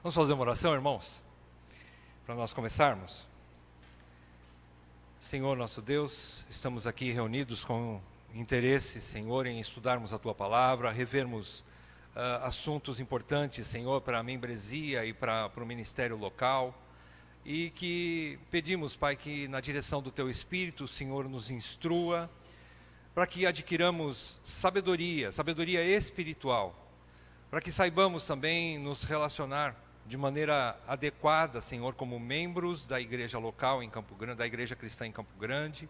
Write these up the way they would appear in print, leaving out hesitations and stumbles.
Vamos fazer uma oração, irmãos? Para nós começarmos. Senhor nosso Deus, estamos aqui reunidos com interesse, Senhor, em estudarmos a Tua Palavra, revermos assuntos importantes, Senhor, para a membresia e para o ministério local. E que pedimos, Pai, que na direção do Teu Espírito, o Senhor nos instrua, para que adquiramos sabedoria espiritual, para que saibamos também nos relacionar de maneira adequada, Senhor, como membros da igreja local em Campo Grande, da igreja cristã em Campo Grande,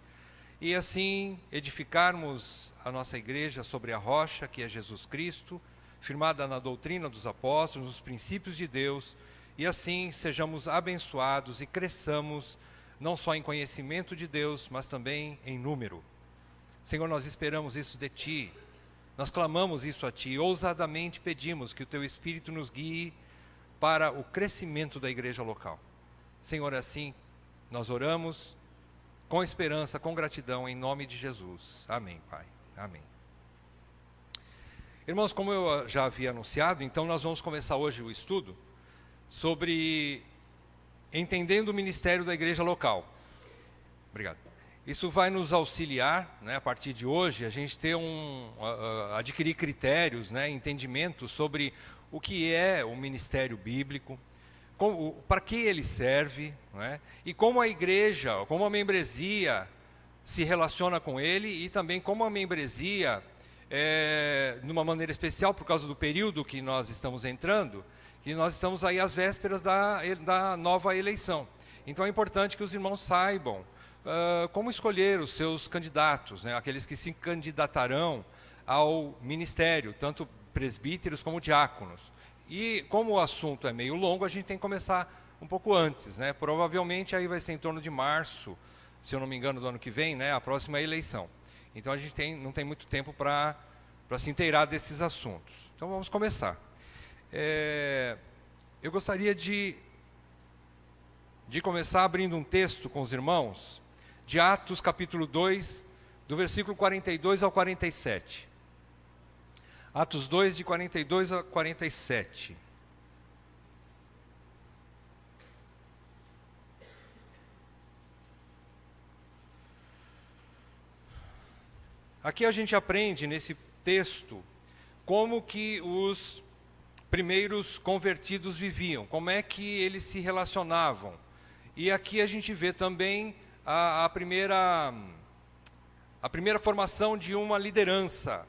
e assim edificarmos a nossa igreja sobre a rocha, que é Jesus Cristo, firmada na doutrina dos apóstolos, nos princípios de Deus, e assim sejamos abençoados e cresçamos, não só em conhecimento de Deus, mas também em número. Senhor, nós esperamos isso de Ti, nós clamamos isso a Ti, ousadamente pedimos que o Teu Espírito nos guie para o crescimento da igreja local. Senhor, assim nós oramos com esperança, com gratidão, em nome de Jesus. Amém, Pai. Amém. Irmãos, como eu já havia anunciado, então nós vamos começar hoje o estudo sobre entendendo o ministério da igreja local. Obrigado. Isso vai nos auxiliar, né, a partir de hoje, a gente ter adquirir critérios, né, entendimento sobre o que é o ministério bíblico, para que ele serve, né, e como a igreja, como a membresia se relaciona com ele, e também como a membresia, de uma maneira especial, por causa do período que nós estamos entrando, que nós estamos aí às vésperas da nova eleição. Então é importante que os irmãos saibam como escolher os seus candidatos, né, aqueles que se candidatarão ao ministério, tanto presbíteros como diáconos. E como o assunto é meio longo, a gente tem que começar um pouco antes, né? Provavelmente aí vai ser em torno de março, se eu não me engano, do ano que vem, né? A próxima eleição. Então a gente não tem muito tempo para se inteirar desses assuntos. Então vamos começar. Eu gostaria de começar abrindo um texto com os irmãos, de Atos capítulo 2, do versículo 42 ao 47. Atos 2, de 42 a 47. Aqui a gente aprende nesse texto como que os primeiros convertidos viviam, como é que eles se relacionavam. E aqui a gente vê também a primeira formação de uma liderança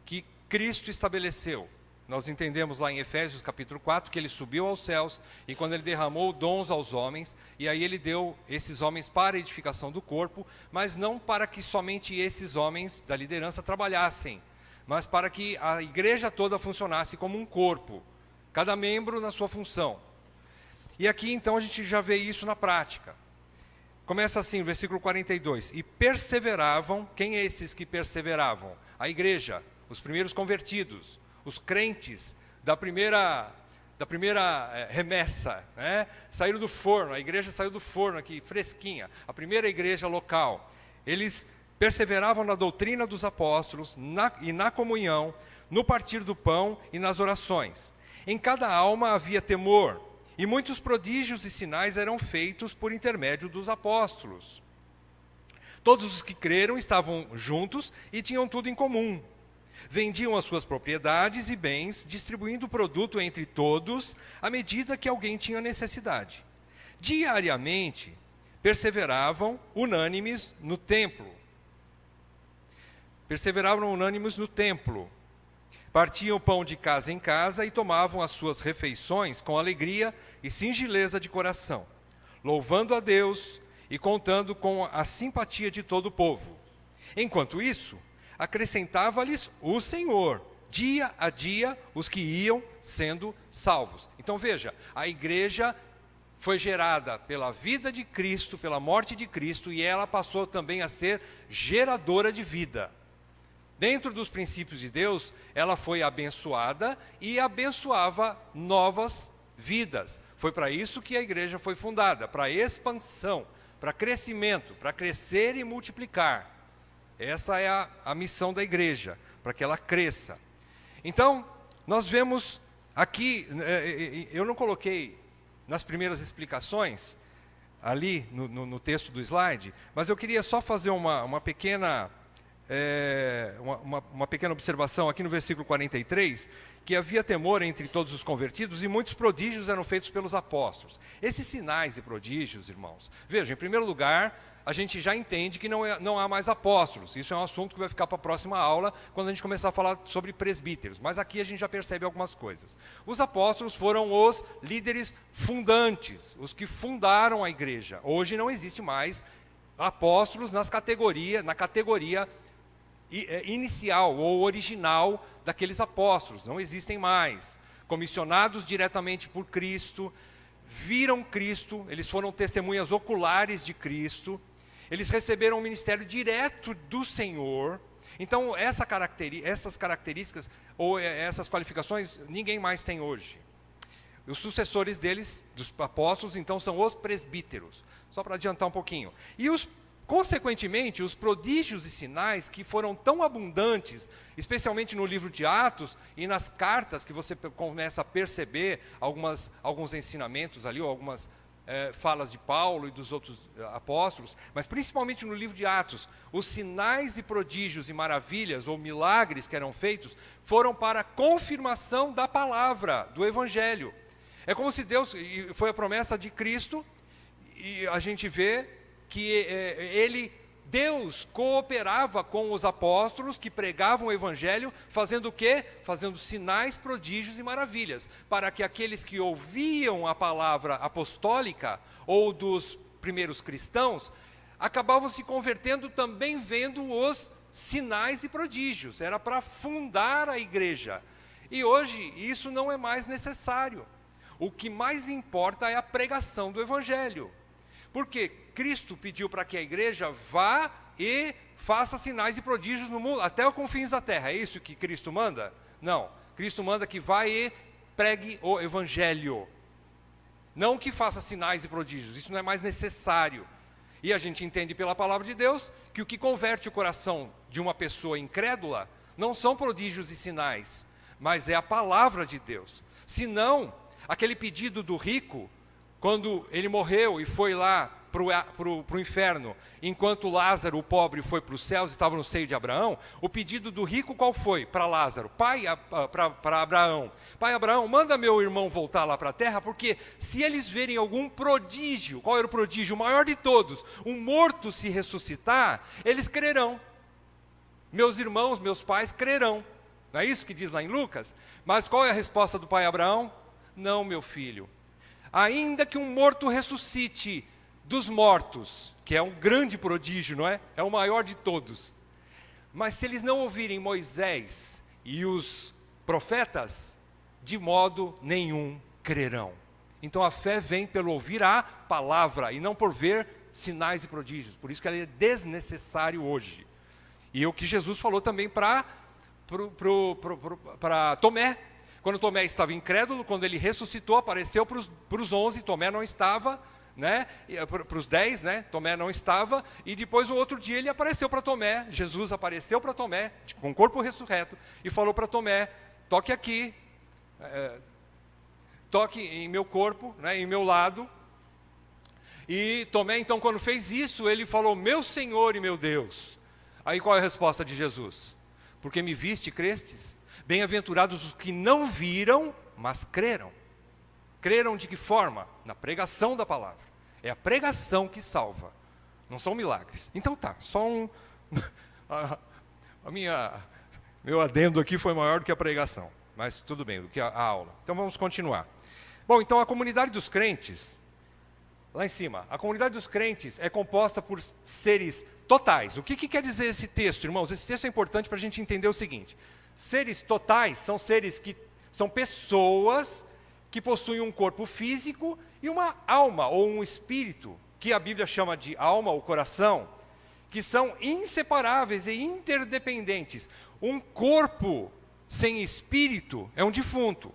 que Cristo estabeleceu. Nós entendemos lá em Efésios capítulo 4 que ele subiu aos céus e quando ele derramou dons aos homens, e aí ele deu esses homens para a edificação do corpo, mas não para que somente esses homens da liderança trabalhassem, mas para que a igreja toda funcionasse como um corpo, cada membro na sua função. E aqui então a gente já vê isso na prática. Começa assim, versículo 42. E perseveravam, quem é esses que perseveravam? A igreja, os primeiros convertidos, os crentes da primeira remessa, né? Saíram do forno, a igreja saiu do forno aqui, fresquinha, a igreja local. Eles perseveravam na doutrina dos apóstolos, na comunhão, no partir do pão e nas orações. Em cada alma havia temor, e muitos prodígios e sinais eram feitos por intermédio dos apóstolos. Todos os que creram estavam juntos e tinham tudo em comum. Vendiam as suas propriedades e bens, distribuindo o produto entre todos, à medida que alguém tinha necessidade. Diariamente, perseveravam unânimes no templo. Partiam o pão de casa em casa e tomavam as suas refeições com alegria e singeleza de coração, louvando a Deus e contando com a simpatia de todo o povo. Enquanto isso, acrescentava-lhes o Senhor, dia a dia, os que iam sendo salvos. Então veja, a igreja foi gerada pela vida de Cristo, pela morte de Cristo, e ela passou também a ser geradora de vida. Dentro dos princípios de Deus, ela foi abençoada e abençoava novas vidas. Foi para isso que a igreja foi fundada, para expansão, para crescimento, para crescer e multiplicar. Essa é a missão da igreja, para que ela cresça. Então, nós vemos Aqui, eu não coloquei nas primeiras explicações, ali no texto do slide, mas eu queria só fazer uma pequena observação aqui no versículo 43, que havia temor entre todos os convertidos e muitos prodígios eram feitos pelos apóstolos. Esses sinais e prodígios, irmãos, vejam, em primeiro lugar, a gente já entende que não há mais apóstolos. Isso é um assunto que vai ficar para a próxima aula, quando a gente começar a falar sobre presbíteros. Mas aqui a gente já percebe algumas coisas. Os apóstolos foram os líderes fundantes, os que fundaram a igreja. Hoje não existe mais apóstolos na categoria inicial ou original daqueles apóstolos. Não existem mais. Comissionados diretamente por Cristo, viram Cristo, eles foram testemunhas oculares de Cristo, eles receberam um ministério direto do Senhor. Então, essas características, ou essas qualificações, ninguém mais tem hoje. Os sucessores deles, dos apóstolos, então, são os presbíteros. Só para adiantar um pouquinho. E consequentemente, os prodígios e sinais que foram tão abundantes, especialmente no livro de Atos e nas cartas, que você começa a perceber alguns ensinamentos ali, ou algumas falas de Paulo e dos outros apóstolos, mas principalmente no livro de Atos, os sinais e prodígios e maravilhas, ou milagres que eram feitos, foram para a confirmação da palavra, do Evangelho. É como se Deus, e foi a promessa de Cristo, e a gente vê que Deus cooperava com os apóstolos que pregavam o Evangelho, fazendo o quê? Fazendo sinais, prodígios e maravilhas, para que aqueles que ouviam a palavra apostólica, ou dos primeiros cristãos, acabavam se convertendo também vendo os sinais e prodígios. Era para fundar a igreja. E hoje isso não é mais necessário. O que mais importa é a pregação do Evangelho. Porque Cristo pediu para que a igreja vá e faça sinais e prodígios no mundo, até os confins da terra. É isso que Cristo manda? Não. Cristo manda que vá e pregue o Evangelho. Não que faça sinais e prodígios, isso não é mais necessário. E a gente entende pela palavra de Deus que o que converte o coração de uma pessoa incrédula não são prodígios e sinais, mas é a palavra de Deus. Senão, aquele pedido do rico, quando ele morreu e foi lá para o inferno, enquanto Lázaro, o pobre, foi para os céus e estava no seio de Abraão, o pedido do rico qual foi? Para Lázaro, para Abraão. Pai Abraão, manda meu irmão voltar lá para a terra, porque se eles verem algum prodígio, qual era o prodígio? O maior de todos, um morto se ressuscitar, eles crerão. Meus irmãos, meus pais crerão. Não é isso que diz lá em Lucas? Mas qual é a resposta do pai Abraão? Não, meu filho. Ainda que um morto ressuscite dos mortos, que é um grande prodígio, não é? É o maior de todos. Mas se eles não ouvirem Moisés e os profetas, de modo nenhum crerão. Então a fé vem pelo ouvir a palavra e não por ver sinais e prodígios. Por isso que ela é desnecessário hoje. E é o que Jesus falou também para Tomé. Quando Tomé estava incrédulo, quando ele ressuscitou, apareceu para os 11, Tomé não estava, né? Para os 10, né? Tomé não estava, e depois o outro dia ele apareceu para Tomé, Jesus apareceu para Tomé, com o corpo ressurreto, e falou para Tomé, toque aqui, toque em meu corpo, né? Em meu lado. E Tomé, então, quando fez isso, ele falou, meu Senhor e meu Deus. Aí qual é a resposta de Jesus? Porque me viste, crestes? Bem-aventurados os que não viram, mas creram. Creram de que forma? Na pregação da palavra. É a pregação que salva, não são milagres. Então tá, só meu adendo aqui foi maior do que a pregação, mas tudo bem, do que a aula. Então vamos continuar. Bom, então a comunidade dos crentes, lá em cima, a comunidade dos crentes é composta por seres totais. O que quer dizer esse texto, irmãos? Esse texto é importante para a gente entender o seguinte. Seres totais são seres que são pessoas que possuem um corpo físico e uma alma ou um espírito, que a Bíblia chama de alma ou coração, que são inseparáveis e interdependentes. Um corpo sem espírito é um defunto.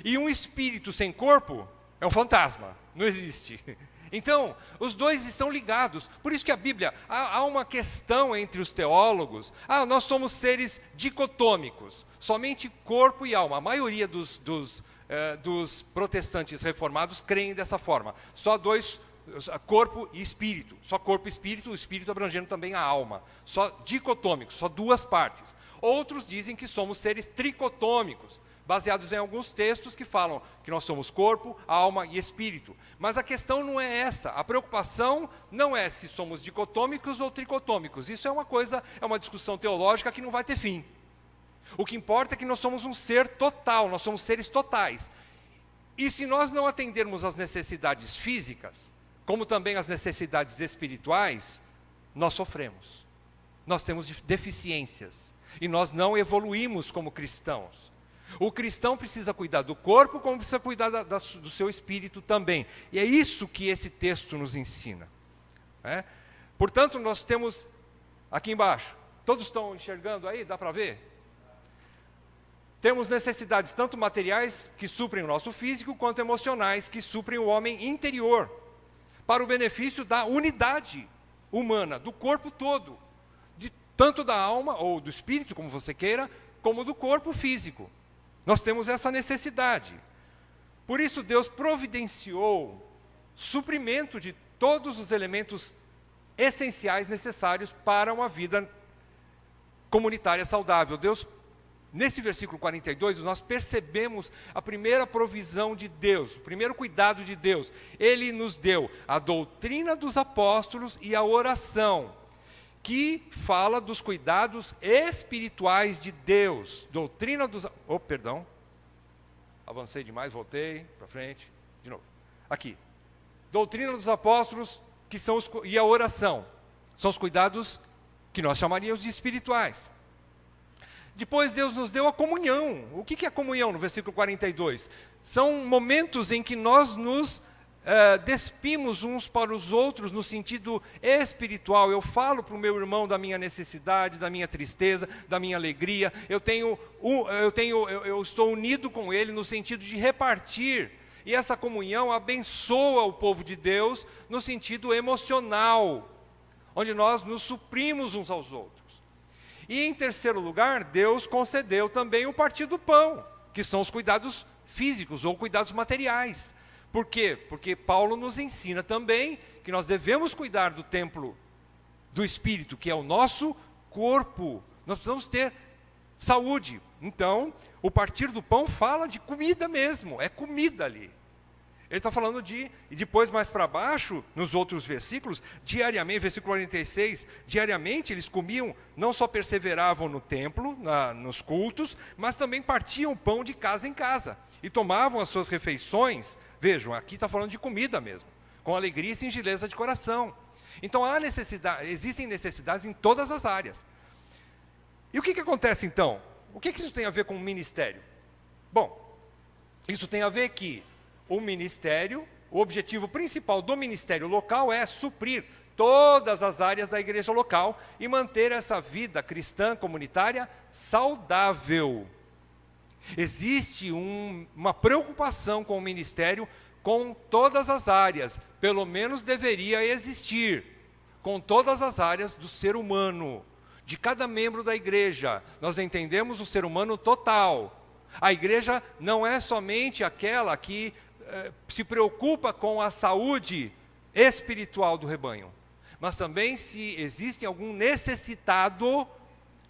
E um espírito sem corpo é um fantasma, não existe. Então, os dois estão ligados. Por isso que a Bíblia, há uma questão entre os teólogos. Nós somos seres dicotômicos, somente corpo e alma. A maioria dos protestantes reformados creem dessa forma. Só dois, corpo e espírito. Só corpo e espírito, o espírito abrangendo também a alma. Só dicotômicos, só duas partes. Outros dizem que somos seres tricotômicos, baseados em alguns textos que falam que nós somos corpo, alma e espírito. Mas a questão não é essa. A preocupação não é se somos dicotômicos ou tricotômicos. Isso é uma discussão teológica que não vai ter fim. O que importa é que nós somos um ser total, nós somos seres totais. E se nós não atendermos às necessidades físicas, como também às necessidades espirituais, nós sofremos. Nós temos deficiências. E nós não evoluímos como cristãos. O cristão precisa cuidar do corpo, como precisa cuidar do seu espírito também. E é isso que esse texto nos ensina. Portanto, nós temos aqui embaixo, todos estão enxergando aí? Dá para ver? Temos necessidades tanto materiais, que suprem o nosso físico, quanto emocionais, que suprem o homem interior, para o benefício da unidade humana, do corpo todo, tanto da alma, ou do espírito, como você queira, como do corpo físico. Nós temos essa necessidade. Por isso Deus providenciou suprimento de todos os elementos essenciais necessários para uma vida comunitária saudável. Deus, nesse versículo 42, nós percebemos a primeira provisão de Deus, o primeiro cuidado de Deus. Ele nos deu a doutrina dos apóstolos e a oração, que fala dos cuidados espirituais de Deus. Doutrina dos... perdão. Avancei demais, voltei para frente. De novo. Aqui. Doutrina dos apóstolos, que são e a oração. São os cuidados que nós chamaríamos de espirituais. Depois Deus nos deu a comunhão. O que é a comunhão no versículo 42? São momentos em que nós nos despimos uns para os outros no sentido espiritual. Eu falo para o meu irmão da minha necessidade, da minha tristeza, da minha alegria. Eu estou unido com ele no sentido de repartir. E essa comunhão abençoa o povo de Deus no sentido emocional, onde nós nos suprimos uns aos outros. E em terceiro lugar, Deus concedeu também o partir do pão, que são os cuidados físicos ou cuidados materiais. Por quê? Porque Paulo nos ensina também que nós devemos cuidar do templo do Espírito, que é o nosso corpo. Nós precisamos ter saúde. Então, o partir do pão fala de comida mesmo, é comida ali. Ele está falando e depois mais para baixo, nos outros versículos, diariamente, versículo 46, diariamente eles comiam, não só perseveravam no templo, nos cultos, mas também partiam o pão de casa em casa, e tomavam as suas refeições. Vejam, aqui está falando de comida mesmo, com alegria e singeleza de coração. Então existem necessidades em todas as áreas. E o que acontece então? O que isso tem a ver com o ministério? Bom, isso tem a ver que o ministério, o objetivo principal do ministério local é suprir todas as áreas da igreja local e manter essa vida cristã comunitária saudável. Existe uma preocupação com o ministério com todas as áreas, pelo menos deveria existir, com todas as áreas do ser humano, de cada membro da igreja. Nós entendemos o ser humano total. A igreja não é somente aquela que se preocupa com a saúde espiritual do rebanho, mas também se existe algum necessitado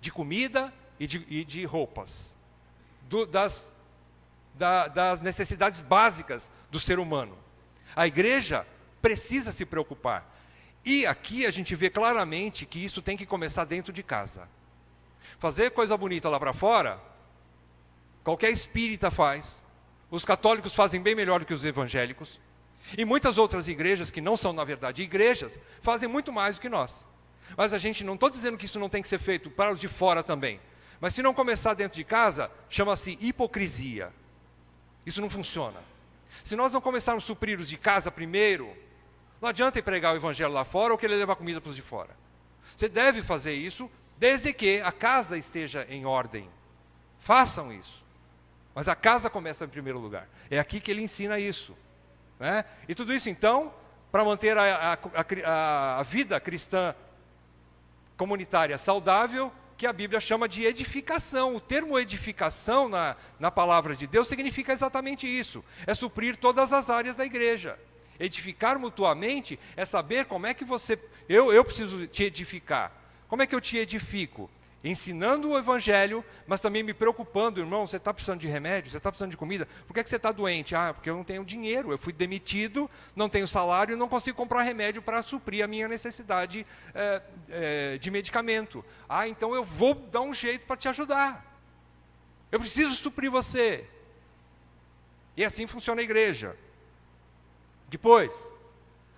de comida e de roupas. Das necessidades básicas do ser humano. A igreja precisa se preocupar. E aqui a gente vê claramente que isso tem que começar dentro de casa. Fazer coisa bonita lá para fora, qualquer espírita faz. Os católicos fazem bem melhor do que os evangélicos. E muitas outras igrejas, que não são na verdade igrejas, fazem muito mais do que nós. Mas a gente, não estou dizendo que isso não tem que ser feito para os de fora também. Mas se não começar dentro de casa, chama-se hipocrisia. Isso não funciona. Se nós não começarmos a suprir os de casa primeiro, não adianta ir pregar o evangelho lá fora ou querer levar comida para os de fora. Você deve fazer isso desde que a casa esteja em ordem. Façam isso. Mas a casa começa em primeiro lugar. É aqui que ele ensina isso. E tudo isso, então, para manter a vida cristã comunitária saudável, que a Bíblia chama de edificação. O termo edificação na palavra de Deus significa exatamente isso. É suprir todas as áreas da igreja. Edificar mutuamente é saber como é que eu preciso te edificar. Como é que eu te edifico? Ensinando o Evangelho, mas também me preocupando, irmão, você está precisando de remédio, você está precisando de comida, por que você está doente? Porque eu não tenho dinheiro, eu fui demitido, não tenho salário, não consigo comprar remédio para suprir a minha necessidade de medicamento. Então eu vou dar um jeito para te ajudar. Eu preciso suprir você. E assim funciona a igreja. Depois,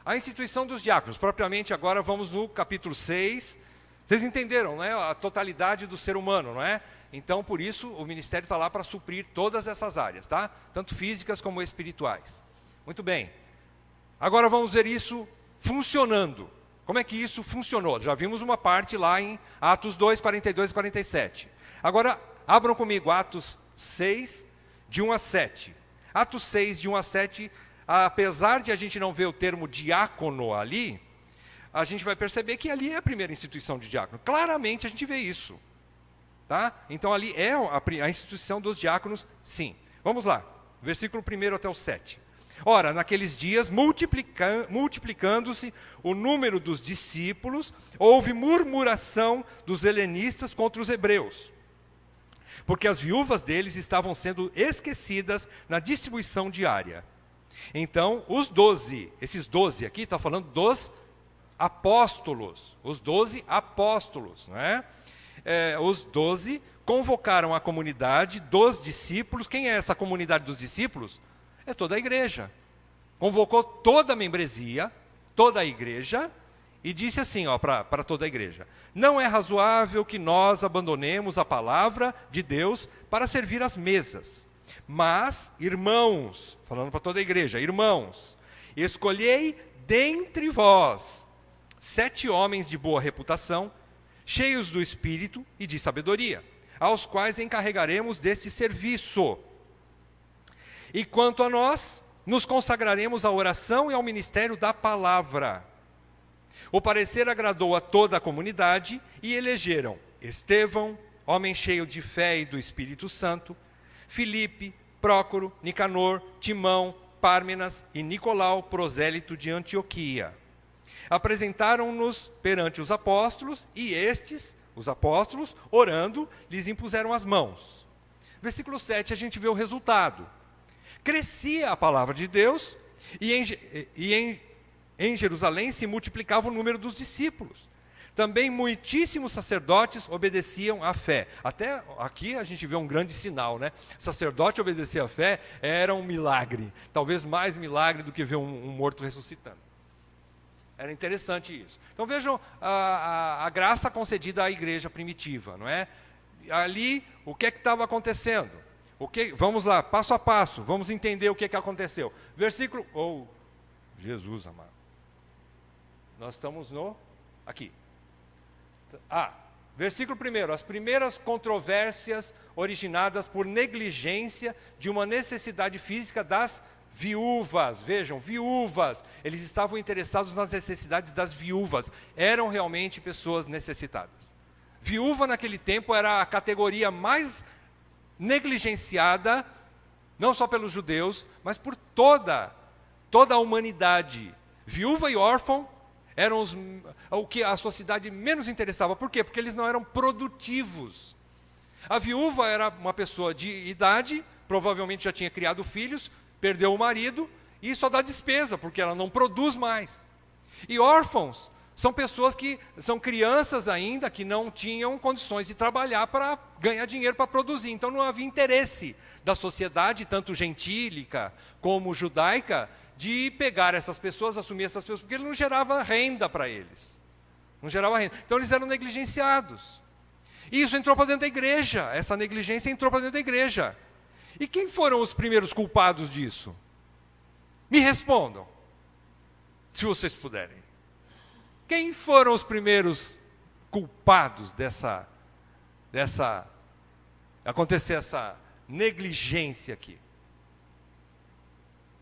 a instituição dos diáconos, propriamente agora vamos no capítulo 6, vocês entenderam, né? A totalidade do ser humano, não é? Então, por isso, o ministério está lá para suprir todas essas áreas, tá? Tanto físicas como espirituais. Muito bem. Agora vamos ver isso funcionando. Como é que isso funcionou? Já vimos uma parte lá em Atos 2, 42 e 47. Agora, abram comigo Atos 6, de 1 a 7. Atos 6, de 1 a 7, apesar de a gente não ver o termo diácono ali, a gente vai perceber que ali é a primeira instituição de diácono. Claramente a gente vê isso. Tá? Então ali é a instituição dos diáconos, sim. Vamos lá, versículo 1 até o 7. Ora, naqueles dias, multiplicando-se o número dos discípulos, houve murmuração dos helenistas contra os hebreus, porque as viúvas deles estavam sendo esquecidas na distribuição diária. Então, esses 12 aqui, está falando dos apóstolos, os 12 apóstolos, não é? Os 12 convocaram a comunidade dos discípulos. Quem é essa comunidade dos discípulos? É toda a igreja. Convocou toda a membresia, toda a igreja, e disse assim para toda a igreja: não é razoável que nós abandonemos a palavra de Deus para servir às mesas. Mas, irmãos, falando para toda a igreja, irmãos, escolhei dentre vós 7 homens de boa reputação, cheios do Espírito e de sabedoria, aos quais encarregaremos deste serviço. E quanto a nós, nos consagraremos à oração e ao ministério da palavra. O parecer agradou a toda a comunidade e elegeram Estevão, homem cheio de fé e do Espírito Santo, Filipe, Prócoro, Nicanor, Timão, Pármenas e Nicolau, prosélito de Antioquia. Apresentaram-nos perante os apóstolos, e estes, os apóstolos, orando, lhes impuseram as mãos. Versículo 7, a gente vê o resultado. Crescia a palavra de Deus, e em Jerusalém se multiplicava o número dos discípulos. Também muitíssimos sacerdotes obedeciam à fé. Até aqui a gente vê um grande sinal, né? Sacerdote obedecer à fé era um milagre. Talvez mais milagre do que ver um morto ressuscitando. Era interessante isso. Então vejam a graça concedida à igreja primitiva, não é? Ali, o que estava acontecendo? Vamos lá, passo a passo, vamos entender o que aconteceu. Versículo... Jesus amado. Nós estamos aqui. Versículo 1. As primeiras controvérsias originadas por negligência de uma necessidade física das viúvas. Vejam, viúvas. Eles estavam interessados nas necessidades das viúvas. Eram realmente pessoas necessitadas. Viúva naquele tempo era a categoria mais negligenciada, não só pelos judeus, mas por toda a humanidade. Viúva e órfão eram o que a sociedade menos interessava. Por quê? Porque eles não eram produtivos. A viúva era uma pessoa de idade, provavelmente já tinha criado filhos, perdeu o marido e só dá despesa, porque ela não produz mais. E órfãos são pessoas que são crianças ainda, que não tinham condições de trabalhar para ganhar dinheiro para produzir. Então não havia interesse da sociedade, tanto gentílica como judaica, de pegar essas pessoas, assumir essas pessoas, porque ele não gerava renda para eles. Não gerava renda. Então eles eram negligenciados. E isso entrou para dentro da igreja. Essa negligência entrou para dentro da igreja. E quem foram os primeiros culpados disso? Me respondam, se vocês puderem. Quem foram os primeiros culpados acontecer essa negligência aqui?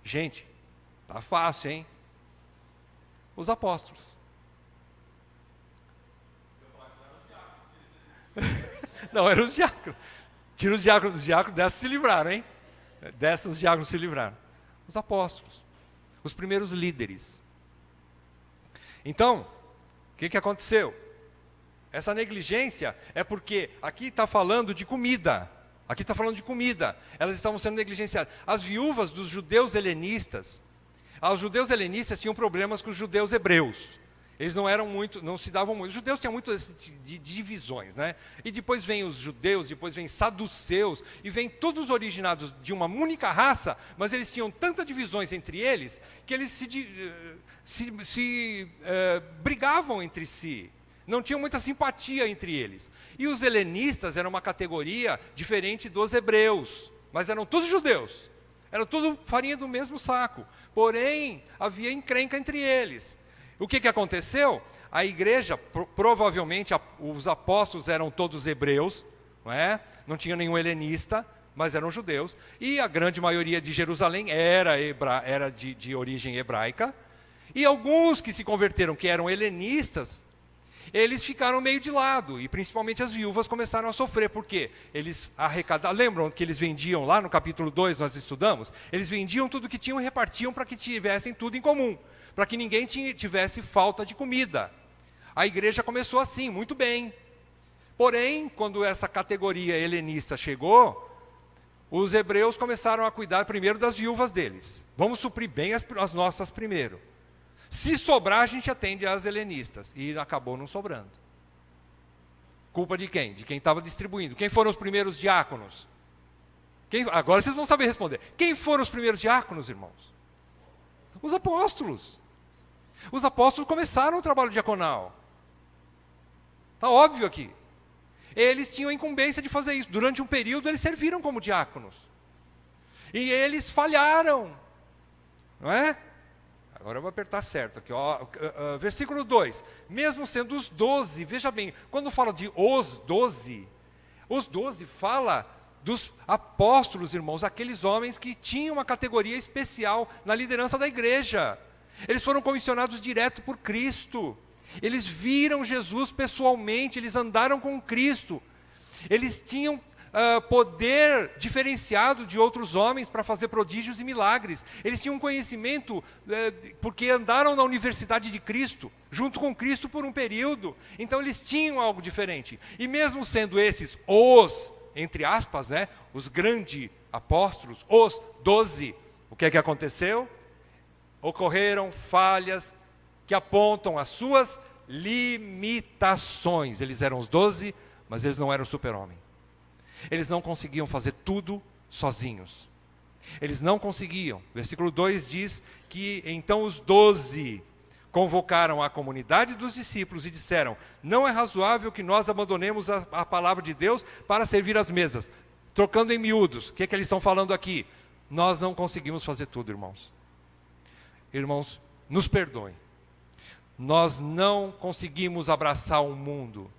Gente, tá fácil, hein? Os apóstolos. Não, eram os diáconos. Tira os diáconos dessas se livraram, hein? Dessas os diáconos se livraram. Os apóstolos. Os primeiros líderes. Então, o que aconteceu? Essa negligência é porque aqui está falando de comida. Aqui está falando de comida. Elas estavam sendo negligenciadas. As viúvas dos judeus helenistas, os judeus helenistas tinham problemas com os judeus hebreus. Eles não se davam muito. Os judeus tinham muitas divisões, né? E depois vem os judeus, depois vem saduceus, e vem todos originados de uma única raça, mas eles tinham tantas divisões entre eles, que eles brigavam entre si. Não tinham muita simpatia entre eles. E os helenistas eram uma categoria diferente dos hebreus, mas eram todos judeus. Eram tudo farinha do mesmo saco. Porém, havia encrenca entre eles. O que aconteceu? A igreja, provavelmente os apóstolos eram todos hebreus, não é? Não tinha nenhum helenista, mas eram judeus. E a grande maioria de Jerusalém era de origem hebraica. E alguns que se converteram, que eram helenistas, eles ficaram meio de lado. E principalmente as viúvas começaram a sofrer. Por quê? Eles arrecadavam. Lembram que eles vendiam lá no capítulo 2, nós estudamos? Eles vendiam tudo que tinham e repartiam para que tivessem tudo em comum, para que ninguém tivesse falta de comida. A igreja começou assim, muito bem. Porém, quando essa categoria helenista chegou, os hebreus começaram a cuidar primeiro das viúvas deles. Vamos suprir bem as nossas primeiro. Se sobrar, a gente atende às helenistas. E acabou não sobrando. Culpa de quem? De quem estava distribuindo. Quem foram os primeiros diáconos? Agora vocês vão saber responder. Quem foram os primeiros diáconos, irmãos? Os apóstolos. Os apóstolos começaram o trabalho diaconal. Está óbvio aqui. Eles tinham a incumbência de fazer isso. Durante um período, eles serviram como diáconos. E eles falharam. Não é? Agora eu vou apertar certo aqui. Versículo 2. Mesmo sendo os 12, veja bem, quando fala de os 12 fala dos apóstolos, irmãos, aqueles homens que tinham uma categoria especial na liderança da igreja. Eles foram comissionados direto por Cristo. Eles viram Jesus pessoalmente, eles andaram com Cristo. Eles tinham poder diferenciado de outros homens para fazer prodígios e milagres. Eles tinham conhecimento porque andaram na universidade de Cristo, junto com Cristo por um período. Então eles tinham algo diferente. E mesmo sendo esses entre aspas, né, os grandes apóstolos, os 12, o que aconteceu? Ocorreram falhas que apontam as suas limitações. Eles eram os 12, mas eles não eram super-homem. Eles não conseguiam fazer tudo sozinhos. Eles não conseguiam. Versículo 2 diz que então os 12 convocaram a comunidade dos discípulos e disseram: não é razoável que nós abandonemos a palavra de Deus para servir às mesas. Trocando em miúdos, o que eles estão falando aqui? Nós não conseguimos fazer tudo, irmãos. Irmãos, nos perdoem. Nós não conseguimos abraçar o mundo,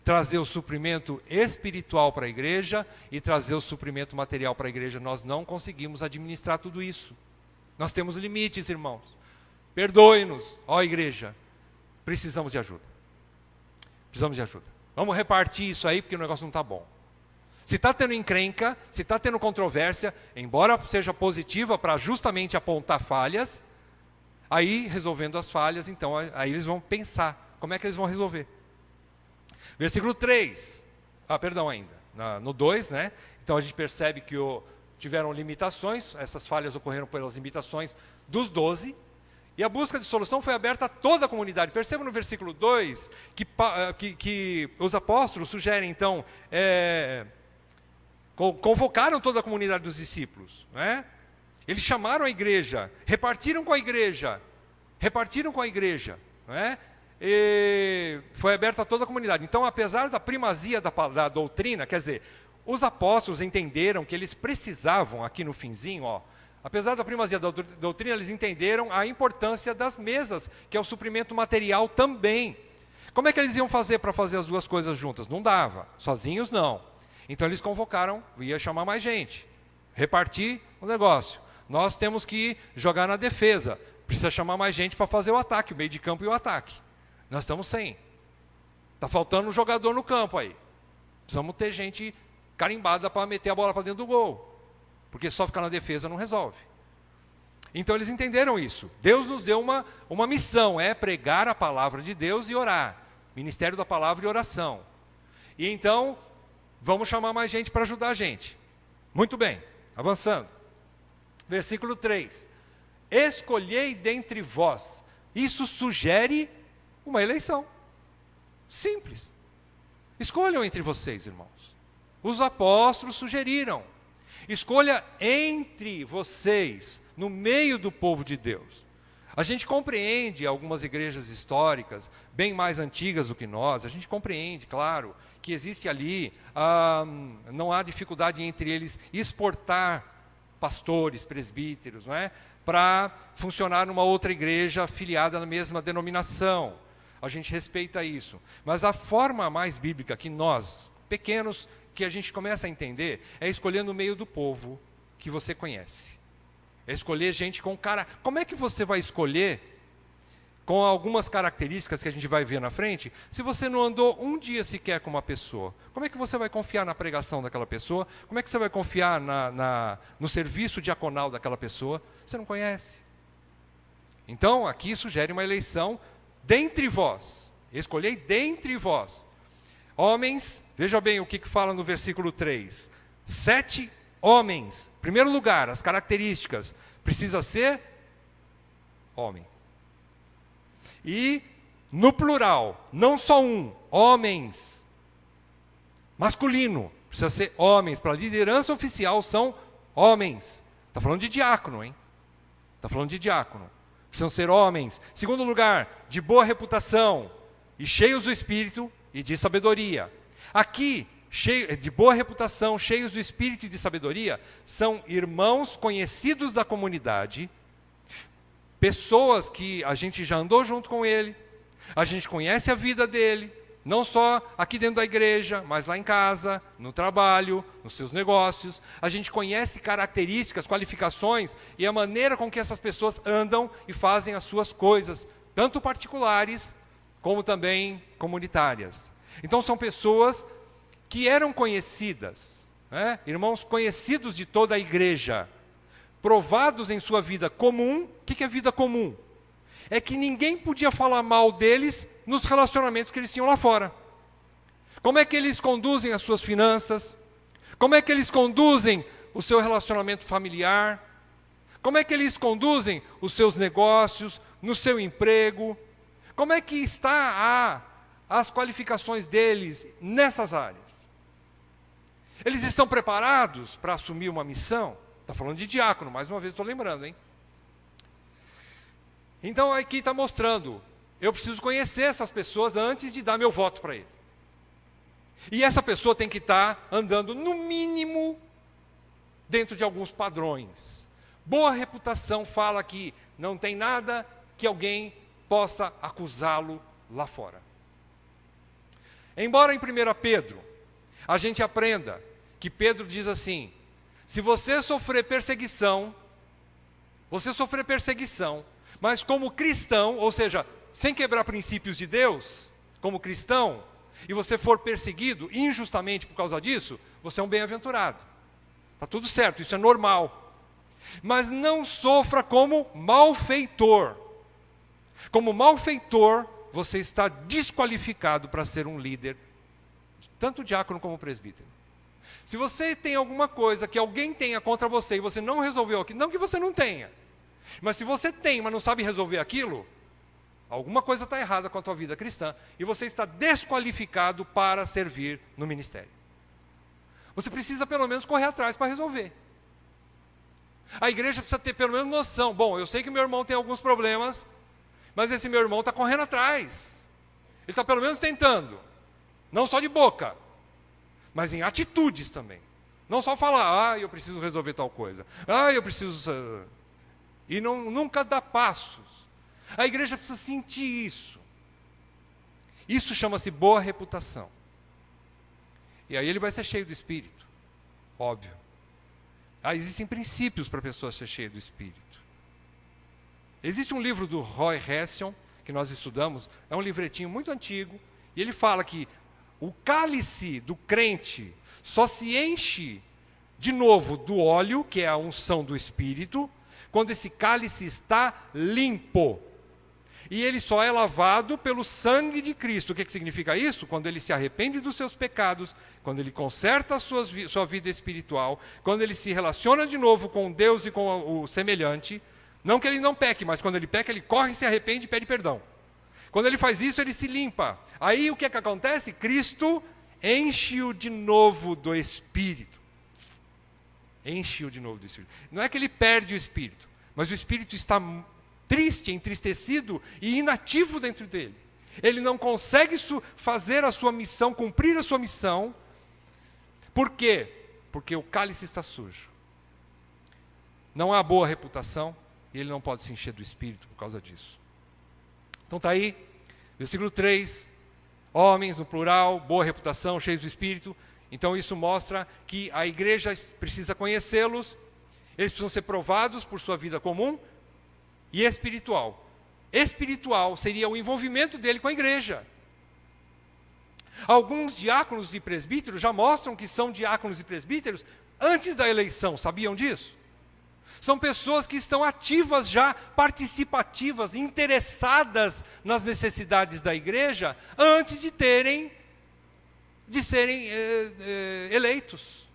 trazer o suprimento espiritual para a igreja e trazer o suprimento material para a igreja. Nós não conseguimos administrar tudo isso. Nós temos limites, irmãos. Perdoe-nos, ó igreja. Precisamos de ajuda. Precisamos de ajuda. Vamos repartir isso aí, porque o negócio não está bom. Se está tendo encrenca, se está tendo controvérsia, embora seja positiva para justamente apontar falhas, aí resolvendo as falhas, então aí eles vão pensar como é que eles vão resolver. Versículo 3, no 2, né? Então a gente percebe que tiveram limitações, essas falhas ocorreram pelas limitações dos 12, e a busca de solução foi aberta a toda a comunidade. Perceba no versículo 2 que os apóstolos sugerem, então, convocaram toda a comunidade dos discípulos, né? Eles chamaram a igreja, repartiram com a igreja, não é? E foi aberta a toda a comunidade. Então, apesar da primazia da doutrina, quer dizer, os apóstolos entenderam que eles precisavam, aqui no finzinho, apesar da primazia da doutrina, eles entenderam a importância das mesas, que é o suprimento material também. Como é que eles iam fazer para fazer as duas coisas juntas? Não dava, sozinhos não. Então eles convocaram, ia chamar mais gente, repartir o negócio. Nós temos que jogar na defesa. Precisa chamar mais gente para fazer o ataque, o meio de campo e o ataque. Nós estamos sem. Está faltando um jogador no campo aí. Precisamos ter gente carimbada para meter a bola para dentro do gol. Porque só ficar na defesa não resolve. Então eles entenderam isso. Deus nos deu uma missão, é pregar a palavra de Deus e orar. Ministério da palavra e oração. E então, vamos chamar mais gente para ajudar a gente. Muito bem, avançando. Versículo 3. Escolhei dentre vós. Isso sugere uma eleição. Simples. Escolham entre vocês, irmãos. Os apóstolos sugeriram. Escolha entre vocês, no meio do povo de Deus. A gente compreende algumas igrejas históricas, bem mais antigas do que nós, a gente compreende, claro, que existe ali, não há dificuldade entre eles exportar pastores, presbíteros, não é? Para funcionar numa outra igreja afiliada na mesma denominação. A gente respeita isso. Mas a forma mais bíblica que nós, pequenos, que a gente começa a entender, é escolher no meio do povo que você conhece. É escolher gente com cara. Como é que você vai escolher, com algumas características que a gente vai ver na frente, se você não andou um dia sequer com uma pessoa? Como é que você vai confiar na pregação daquela pessoa? Como é que você vai confiar no serviço diaconal daquela pessoa? Você não conhece. Então, aqui sugere uma eleição dentre vós. Escolhei dentre vós. Homens, veja bem o que fala no versículo 3. 7 homens. Em primeiro lugar, as características. Precisa ser homem. E, no plural, não só um, homens. Masculino, precisa ser homens. Para a liderança oficial são homens. Está falando de diácono, hein? Está falando de diácono. Precisam ser homens. Segundo lugar, de boa reputação e cheios do Espírito e de sabedoria. Aqui, de boa reputação, cheios do Espírito e de sabedoria, são irmãos conhecidos da comunidade, pessoas que a gente já andou junto com ele, a gente conhece a vida dele, não só aqui dentro da igreja, mas lá em casa, no trabalho, nos seus negócios. A gente conhece características, qualificações e a maneira com que essas pessoas andam e fazem as suas coisas, tanto particulares como também comunitárias. Então são pessoas que eram conhecidas, né? Irmãos conhecidos de toda a igreja, provados em sua vida comum. O que é vida comum? É que ninguém podia falar mal deles nos relacionamentos que eles tinham lá fora. Como é que eles conduzem as suas finanças? Como é que eles conduzem o seu relacionamento familiar? Como é que eles conduzem os seus negócios, no seu emprego? Como é que está as qualificações deles nessas áreas? Eles estão preparados para assumir uma missão? Está falando de diácono, mais uma vez estou lembrando, hein? Então aqui está mostrando, eu preciso conhecer essas pessoas antes de dar meu voto para ele. E essa pessoa tem que estar andando, no mínimo, dentro de alguns padrões. Boa reputação fala que não tem nada que alguém possa acusá-lo lá fora. Embora em 1 Pedro, a gente aprenda que Pedro diz assim: se você sofrer perseguição, mas como cristão, ou seja, sem quebrar princípios de Deus, como cristão, e você for perseguido injustamente por causa disso, você é um bem-aventurado. Está tudo certo, isso é normal. Mas não sofra como malfeitor. Como malfeitor, você está desqualificado para ser um líder, tanto diácono como presbítero. Se você tem alguma coisa que alguém tenha contra você e você não resolveu aquilo, não que você não tenha, mas se você tem, mas não sabe resolver aquilo, alguma coisa está errada com a tua vida cristã e você está desqualificado para servir no ministério. Você precisa pelo menos correr atrás para resolver. A igreja precisa ter pelo menos noção. Bom, eu sei que meu irmão tem alguns problemas, mas esse meu irmão está correndo atrás. Ele está pelo menos tentando. Não só de boca, mas em atitudes também. Não só falar, eu preciso resolver tal coisa. Eu preciso... E nunca dá passos. A igreja precisa sentir isso. Isso chama-se boa reputação. E aí ele vai ser cheio do Espírito. Óbvio. Existem princípios para a pessoa ser cheia do Espírito. Existe um livro do Roy Hession, que nós estudamos, é um livretinho muito antigo, e ele fala que o cálice do crente só se enche de novo do óleo, que é a unção do Espírito, quando esse cálice está limpo. E ele só é lavado pelo sangue de Cristo. O que significa isso? Quando ele se arrepende dos seus pecados, quando ele conserta a sua vida espiritual, quando ele se relaciona de novo com Deus e com o semelhante, não que ele não peque, mas quando ele peca, ele corre, se arrepende e pede perdão. Quando ele faz isso, ele se limpa. Aí o que acontece? Cristo enche-o de novo do Espírito. Enche-o de novo do Espírito. Não é que ele perde o Espírito, mas o Espírito está triste, entristecido e inativo dentro dele. Ele não consegue fazer a sua missão, cumprir a sua missão. Por quê? Porque o cálice está sujo. Não há boa reputação e ele não pode se encher do Espírito por causa disso. Então está aí, versículo 3, homens no plural, boa reputação, cheios do Espírito. Então isso mostra que a igreja precisa conhecê-los, eles precisam ser provados por sua vida comum e espiritual. Espiritual seria o envolvimento dele com a igreja. Alguns diáconos e presbíteros já mostram que são diáconos e presbíteros antes da eleição, sabiam disso? São pessoas que estão ativas já, participativas, interessadas nas necessidades da igreja, antes de serem eleitos.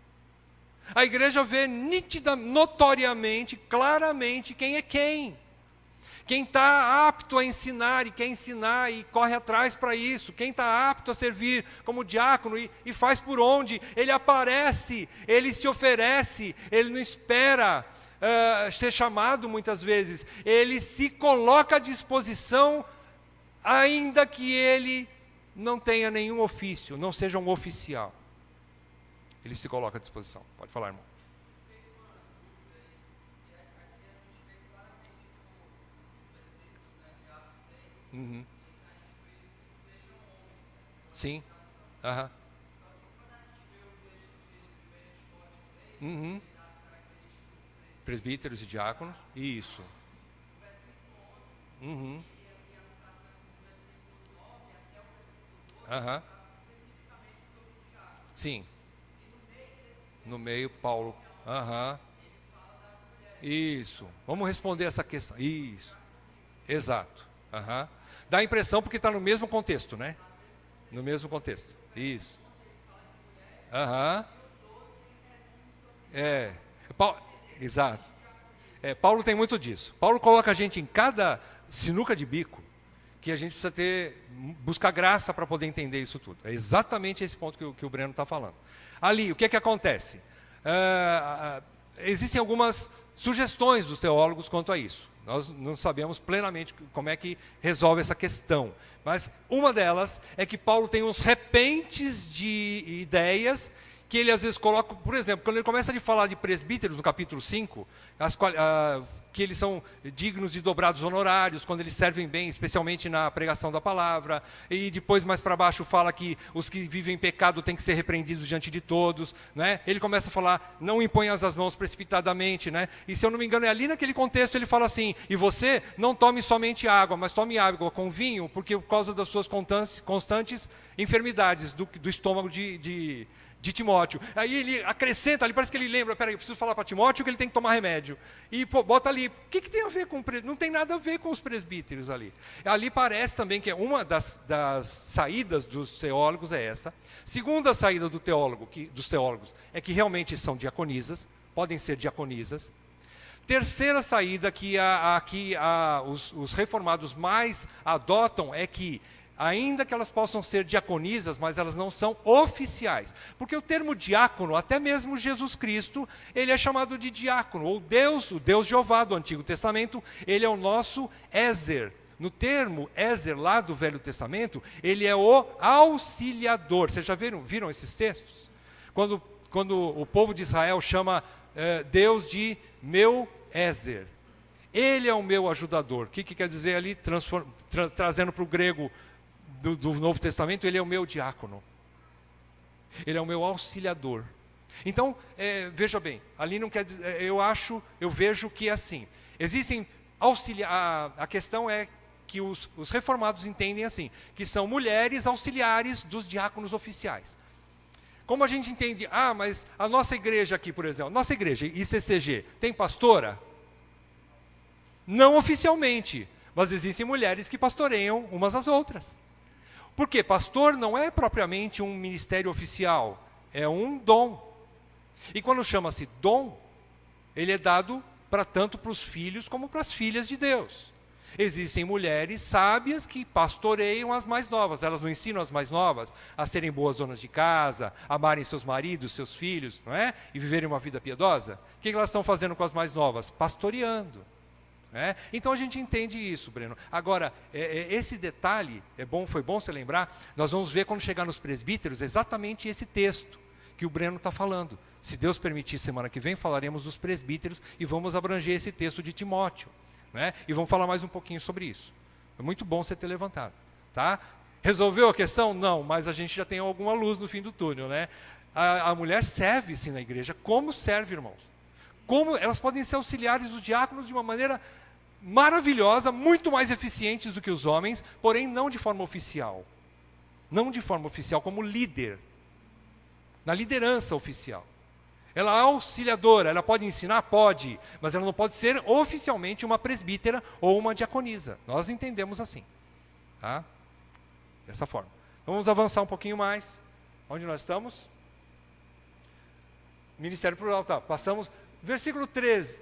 A igreja vê notoriamente, claramente, quem é quem. Quem está apto a ensinar e quer ensinar e corre atrás para isso. Quem está apto a servir como diácono e faz por onde. Ele aparece, ele se oferece, ele não espera ser chamado muitas vezes. Ele se coloca à disposição, ainda que ele não tenha nenhum ofício, não seja um oficial. Ele se coloca à disposição. Pode falar, irmão. Uhum. Sim. Aham. Uhum. Presbíteros e diáconos. Isso. Uhum. Aham. Sim. No meio, Paulo. Aham. Isso. Vamos responder essa questão. Isso. Exato. Aham. Dá a impressão porque está no mesmo contexto, né? No mesmo contexto. Isso. Aham. Exato. Paulo tem muito disso. Paulo coloca a gente em cada sinuca de bico que a gente precisa buscar graça para poder entender isso tudo. É exatamente esse ponto que o Breno está falando. Ali, o que acontece? Existem algumas sugestões dos teólogos quanto a isso. Nós não sabemos plenamente como é que resolve essa questão. Mas uma delas é que Paulo tem uns repentes de ideias que ele às vezes coloca, por exemplo, quando ele começa a falar de presbíteros no capítulo 5, que eles são dignos de dobrados honorários, quando eles servem bem, especialmente na pregação da palavra, e depois mais para baixo fala que os que vivem em pecado têm que ser repreendidos diante de todos, né? Ele começa a falar, não imponhas as mãos precipitadamente, né? E se eu não me engano é ali naquele contexto ele fala assim, e você não tome somente água, mas tome água com vinho, porque por causa das suas constantes enfermidades do estômago de Timóteo. Aí ele acrescenta, ali parece que ele lembra, peraí, eu preciso falar para Timóteo que ele tem que tomar remédio. E bota ali, o que tem a ver com não tem nada a ver com os presbíteros ali. Ali parece também que uma das saídas dos teólogos é essa. Segunda saída dos teólogos é que realmente são diaconisas, podem ser diaconisas. Terceira saída que os reformados mais adotam é que ainda que elas possam ser diaconisas, mas elas não são oficiais. Porque o termo diácono, até mesmo Jesus Cristo, ele é chamado de diácono, ou o Deus Jeová do Antigo Testamento, ele é o nosso Ézer. No termo Ézer, lá do Velho Testamento, ele é o auxiliador. Vocês já viram esses textos? Quando o povo de Israel chama Deus de meu Ézer. Ele é o meu ajudador. O que quer dizer ali, trazendo para o grego do Novo Testamento, ele é o meu diácono. Ele é o meu auxiliador. Então, veja bem, ali não quer dizer, eu vejo que é assim, existem a questão é que os reformados entendem assim, que são mulheres auxiliares dos diáconos oficiais. Como a gente entende, mas a nossa igreja aqui, por exemplo, nossa igreja, ICCG, tem pastora? Não oficialmente, mas existem mulheres que pastoreiam umas às outras. Porque pastor não é propriamente um ministério oficial, é um dom. E quando chama-se dom, ele é dado tanto para os filhos como para as filhas de Deus. Existem mulheres sábias que pastoreiam as mais novas, elas não ensinam as mais novas a serem boas donas de casa, amarem seus maridos, seus filhos, não é? E viverem uma vida piedosa. O que elas estão fazendo com as mais novas? Pastoreando. Então a gente entende isso, Breno. Agora, esse detalhe, foi bom você lembrar, nós vamos ver quando chegar nos presbíteros exatamente esse texto que o Breno está falando. Se Deus permitir, semana que vem falaremos dos presbíteros e vamos abranger esse texto de Timóteo. E vamos falar mais um pouquinho sobre isso. É muito bom você ter levantado. Tá? Resolveu a questão? Não, mas a gente já tem alguma luz no fim do túnel. A mulher serve-se na igreja. Como serve, irmãos? Como elas podem ser auxiliares dos diáconos de uma maneira maravilhosa, muito mais eficientes do que os homens, porém não de forma oficial. Não de forma oficial, como líder. Na liderança oficial. Ela é auxiliadora, ela pode ensinar? Pode, mas ela não pode ser oficialmente uma presbítera ou uma diaconisa. Nós entendemos assim. Tá? Dessa forma. Vamos avançar um pouquinho mais. Onde nós estamos? Ministério plural, tá. Passamos... Versículo 3,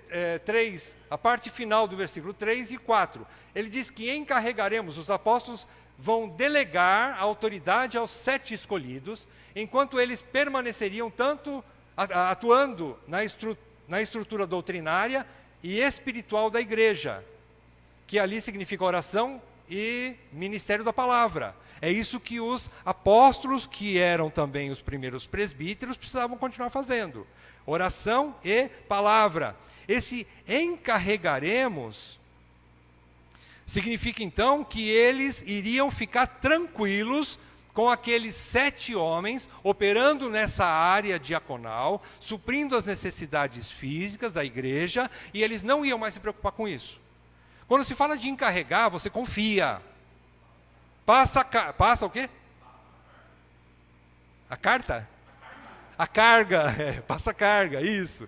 a parte final do versículo 3 e 4. Ele diz que encarregaremos, os apóstolos vão delegar a autoridade aos 7 escolhidos, enquanto eles permaneceriam tanto atuando na estrutura doutrinária e espiritual da igreja, que ali significa oração e ministério da palavra. É isso que os apóstolos, que eram também os primeiros presbíteros, precisavam continuar fazendo. Oração e palavra. Esse encarregaremos significa então que eles iriam ficar tranquilos com aqueles 7 homens operando nessa área diaconal, suprindo as necessidades físicas da igreja, e eles não iam mais se preocupar com isso. Quando se fala de encarregar, você confia. Passa o quê? A carta? A carga, passa a carga, isso.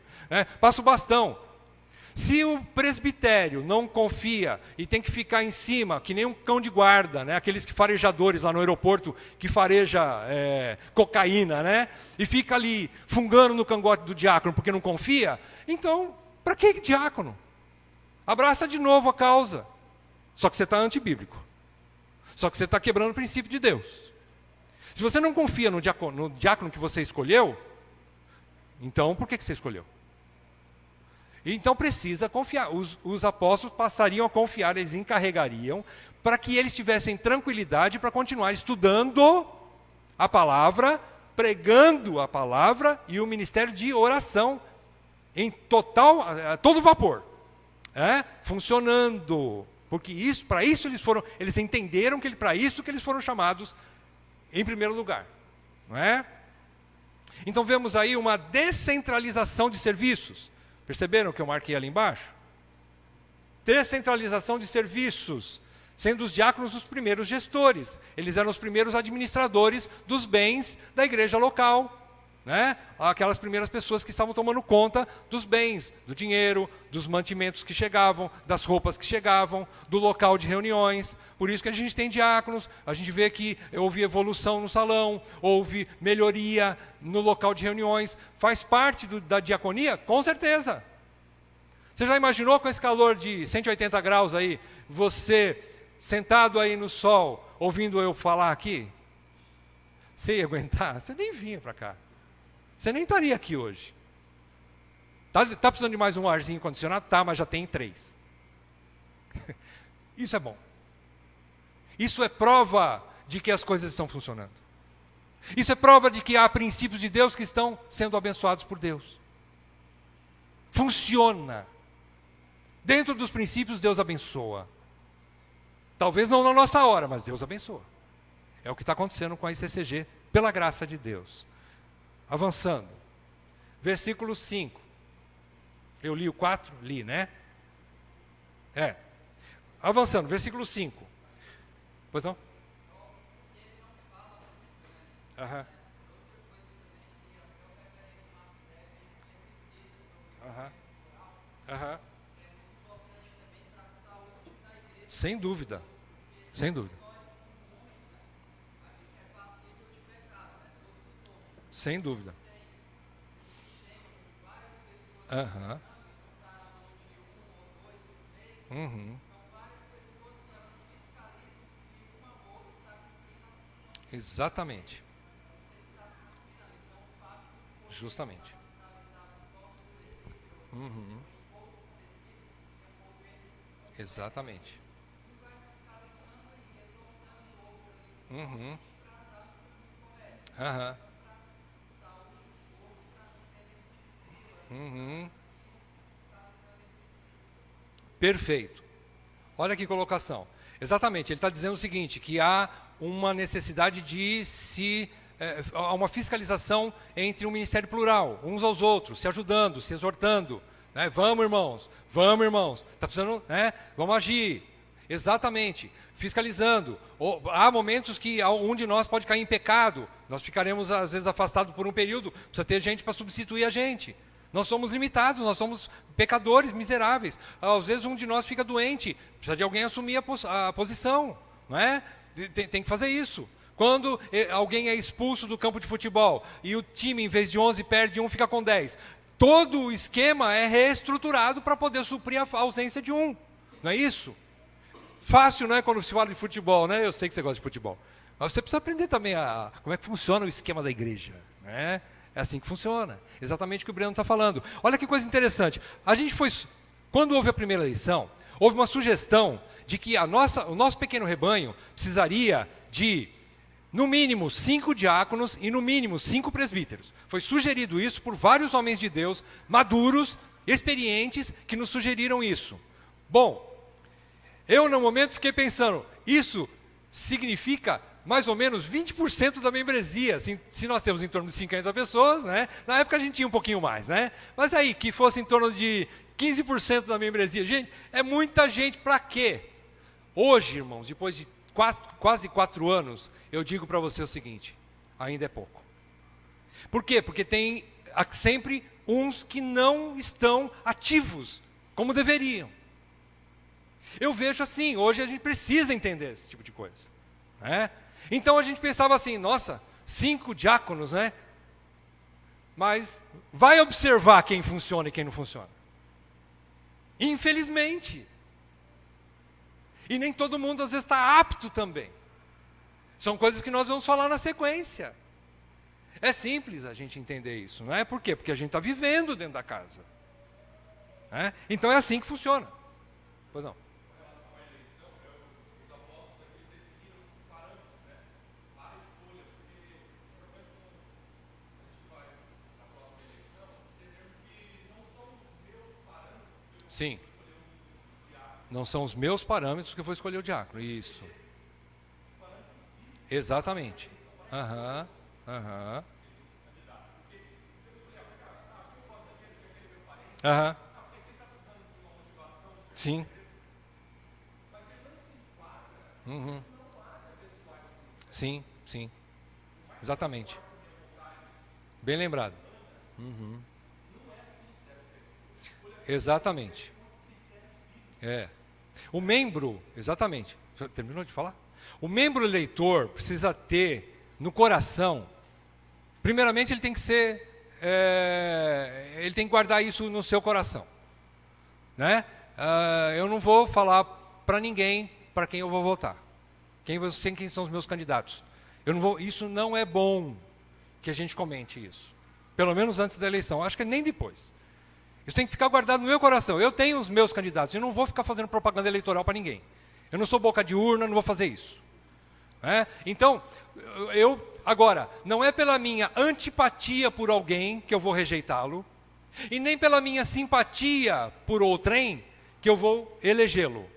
Passa o bastão. Se o presbitério não confia e tem que ficar em cima, que nem um cão de guarda, aqueles farejadores lá no aeroporto que fareja cocaína, e fica ali fungando no cangote do diácono porque não confia, então, para que diácono? Abraça de novo a causa. Só que você está antibíblico. Só que você está quebrando o princípio de Deus. Se você não confia no diácono que você escolheu, então por que você escolheu? Então precisa confiar. Os apóstolos passariam a confiar, eles encarregariam, para que eles tivessem tranquilidade para continuar estudando a palavra, pregando a palavra e o ministério de oração em todo vapor. Funcionando. Porque para isso eles entenderam que para isso que eles foram chamados em primeiro lugar. Não é? Então vemos aí uma descentralização de serviços. Perceberam o que eu marquei ali embaixo? Descentralização de serviços, sendo os diáconos os primeiros gestores. Eles eram os primeiros administradores dos bens da igreja local. Aquelas primeiras pessoas que estavam tomando conta dos bens, do dinheiro, dos mantimentos que chegavam, das roupas que chegavam, do local de reuniões. Por isso que a gente tem diáconos, a gente vê que houve evolução no salão, houve melhoria no local de reuniões. Faz parte da diaconia? Com certeza. Você já imaginou com esse calor de 180 graus aí, você sentado aí no sol, ouvindo eu falar aqui? Você ia aguentar? Você nem vinha para cá. Você nem estaria aqui hoje. Tá precisando de mais um arzinho condicionado? Tá, mas já tem 3. Isso é bom. Isso é prova de que as coisas estão funcionando. Isso é prova de que há princípios de Deus que estão sendo abençoados por Deus. Funciona. Dentro dos princípios, Deus abençoa. Talvez não na nossa hora, mas Deus abençoa. É o que está acontecendo com a ICCG, pela graça de Deus. Avançando. Versículo 5. Eu li o 4? Li, né? É. Avançando, versículo 5. Pois não? Aham. Aham. Aham. Sem dúvida. Sem dúvida. Sem dúvida. Aham. Uhum. Exatamente. Justamente. Uhum. Exatamente. Uhum. Aham. Uhum. Perfeito. Olha que colocação. Exatamente, ele está dizendo o seguinte, que há uma necessidade de há uma fiscalização entre um ministério plural, uns aos outros, se ajudando, se exortando. Né? Vamos irmãos, está precisando, né? Vamos agir. Exatamente, fiscalizando. Há momentos que um de nós pode cair em pecado, nós ficaremos às vezes afastados por um período, precisa ter gente para substituir a gente. Nós somos limitados, nós somos pecadores, miseráveis. Às vezes um de nós fica doente, precisa de alguém assumir a posição, não é? Tem que fazer isso. Quando alguém é expulso do campo de futebol e o time, em vez de 11, perde um, fica com 10. Todo o esquema é reestruturado para poder suprir a ausência de um. Não é isso? Fácil, não é, quando se fala de futebol, né? Eu sei que você gosta de futebol. Mas você precisa aprender também como é que funciona o esquema da igreja, né? É assim que funciona. Exatamente o que o Breno está falando. Olha que coisa interessante. Quando houve a primeira eleição, houve uma sugestão de que o nosso pequeno rebanho precisaria de, no mínimo, 5 diáconos e, no mínimo, 5 presbíteros. Foi sugerido isso por vários homens de Deus, maduros, experientes, que nos sugeriram isso. Bom, eu, no momento, fiquei pensando, isso significa mais ou menos 20% da membresia, assim, se nós temos em torno de 50 pessoas, né? Na época a gente tinha um pouquinho mais, né? Mas aí, que fosse em torno de 15% da membresia. Gente, é muita gente para quê? Hoje, irmãos, depois de quase 4 anos, eu digo para você o seguinte, ainda é pouco. Por quê? Porque tem sempre uns que não estão ativos, como deveriam. Eu vejo assim, hoje a gente precisa entender esse tipo de coisa, né? Então a gente pensava assim, nossa, 5 diáconos, né? Mas vai observar quem funciona e quem não funciona. Infelizmente. E nem todo mundo às vezes está apto também. São coisas que nós vamos falar na sequência. É simples a gente entender isso, não é? Por quê? Porque a gente está vivendo dentro da casa. Né? Então é assim que funciona. Pois não. Sim. Não são os meus parâmetros que eu vou escolher o diácono. Isso. Exatamente. Aham. Aham. Aham. Sim. Uhum. Sim, sim. Exatamente. Bem lembrado. Uhum. Exatamente. É. O membro, exatamente. Você terminou de falar? O membro eleitor precisa ter no coração, primeiramente ele tem que ser, ele tem que guardar isso no seu coração. Né? Eu não vou falar para ninguém para quem eu vou votar. Quem são os meus candidatos. Isso não é bom que a gente comente isso. Pelo menos antes da eleição. Acho que nem depois. Isso tem que ficar guardado no meu coração. Eu tenho os meus candidatos. Eu não vou ficar fazendo propaganda eleitoral para ninguém. Eu não sou boca de urna, não vou fazer isso. Então, agora, não é pela minha antipatia por alguém que eu vou rejeitá-lo, e nem pela minha simpatia por outrem que eu vou elegê-lo.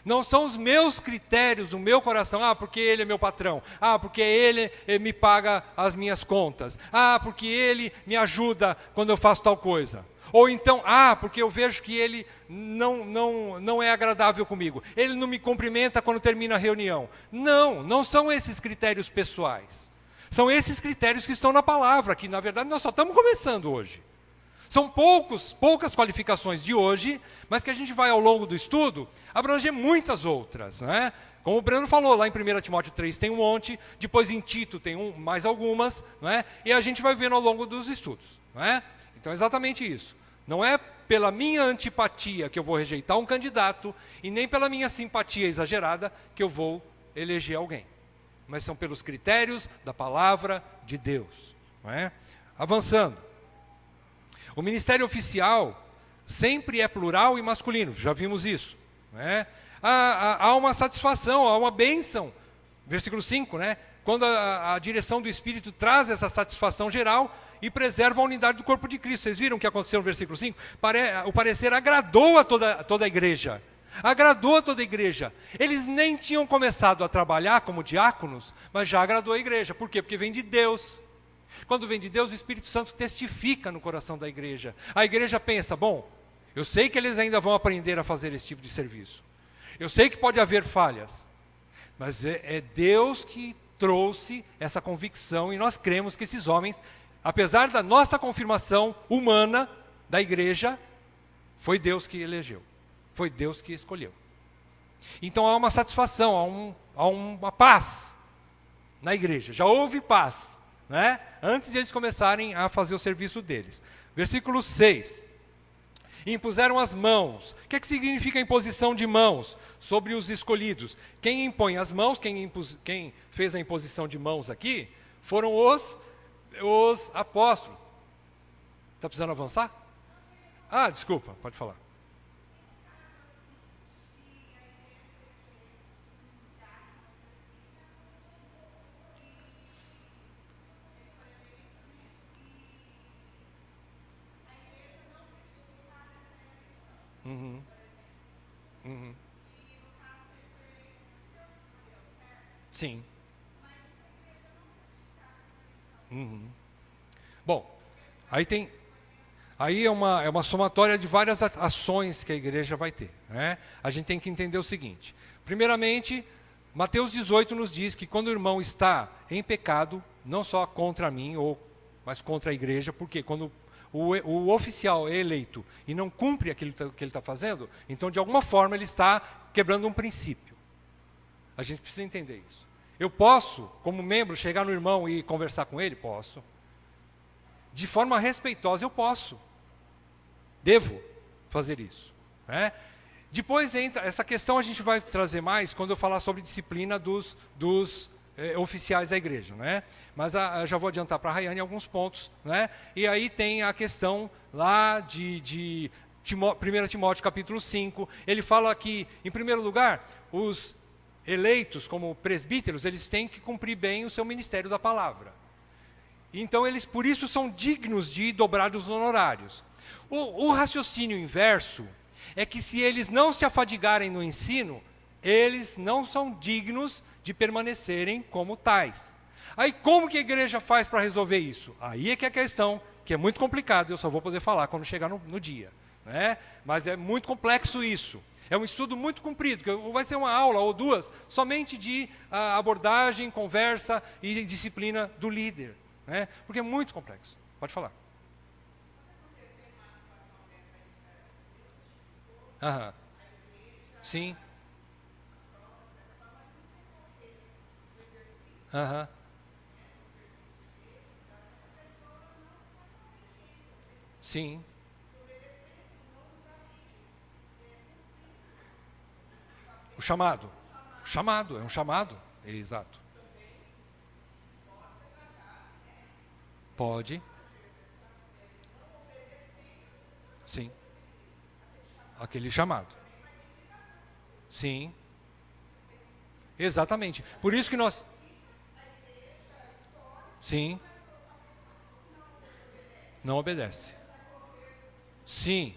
Não são os meus critérios, o meu coração, porque ele é meu patrão, porque ele me paga as minhas contas, porque ele me ajuda quando eu faço tal coisa. Ou então, porque eu vejo que ele não é agradável comigo. Ele não me cumprimenta quando termina a reunião. Não são esses critérios pessoais. São esses critérios que estão na palavra, que na verdade nós só estamos começando hoje. São poucas qualificações de hoje, mas que a gente vai ao longo do estudo abranger muitas outras, né? Como o Breno falou, lá em 1 Timóteo 3 tem um monte, depois em Tito tem mais algumas, né? E a gente vai vendo ao longo dos estudos, né? Então é exatamente isso. Não é pela minha antipatia que eu vou rejeitar um candidato, e nem pela minha simpatia exagerada que eu vou eleger alguém. Mas são pelos critérios da palavra de Deus, não é? Avançando. O ministério oficial sempre é plural e masculino, já vimos isso, né? Há uma satisfação, há uma bênção, versículo 5, né? Quando a direção do Espírito traz essa satisfação geral e preserva a unidade do corpo de Cristo. Vocês viram o que aconteceu no versículo 5? O parecer agradou a toda a igreja. Agradou a toda a igreja. Eles nem tinham começado a trabalhar como diáconos, mas já agradou a igreja. Por quê? Porque vem de Deus. Quando vem de Deus, o Espírito Santo testifica no coração da igreja. A igreja pensa, bom, eu sei que eles ainda vão aprender a fazer esse tipo de serviço. Eu sei que pode haver falhas, mas é Deus que trouxe essa convicção, e nós cremos que esses homens, apesar da nossa confirmação humana da igreja, foi Deus que elegeu, foi Deus que escolheu. Então há uma satisfação, há uma paz na igreja, já houve paz, né? Antes de eles começarem a fazer o serviço deles. Versículo 6. Impuseram as mãos. O que significa a imposição de mãos sobre os escolhidos? Quem impõe as mãos, quem fez a imposição de mãos aqui, foram os apóstolos. Está precisando avançar? Desculpa, pode falar. Uhum. Sim. Uhum. Bom, aí é uma somatória de várias ações que a igreja vai ter, né? A gente tem que entender o seguinte. Primeiramente, Mateus 18 nos diz que quando o irmão está em pecado, não só contra mim, mas contra a igreja, porque quando o oficial é eleito e não cumpre aquilo que ele está fazendo, então de alguma forma ele está quebrando um princípio. A gente precisa entender isso. Eu posso, como membro, chegar no irmão e conversar com ele? Posso. De forma respeitosa, eu posso. Devo fazer isso, né? Depois entra, essa questão a gente vai trazer mais quando eu falar sobre disciplina dos oficiais da igreja, né? Mas já vou adiantar para a Rayane alguns pontos, né? E aí tem a questão lá de 1 Timóteo capítulo 5, ele fala que, em primeiro lugar, os eleitos como presbíteros, eles têm que cumprir bem o seu ministério da palavra. Então, eles, por isso, são dignos de dobrar os honorários. O raciocínio inverso é que, se eles não se afadigarem no ensino, eles não são dignos de permanecerem como tais. Aí, como que a igreja faz para resolver isso? Aí é que é a questão, que é muito complicado, eu só vou poder falar quando chegar no dia, né? Mas é muito complexo isso. É um estudo muito comprido, que vai ser uma aula ou duas, somente de abordagem, conversa e disciplina do líder, né? Porque é muito complexo. Pode falar. Aham. Sim. Aham. Sim. O chamado. O chamado, é um chamado. Exato. Pode. Sim. Aquele chamado. Sim. Exatamente. Por isso que nós... Sim. Não obedece. Sim.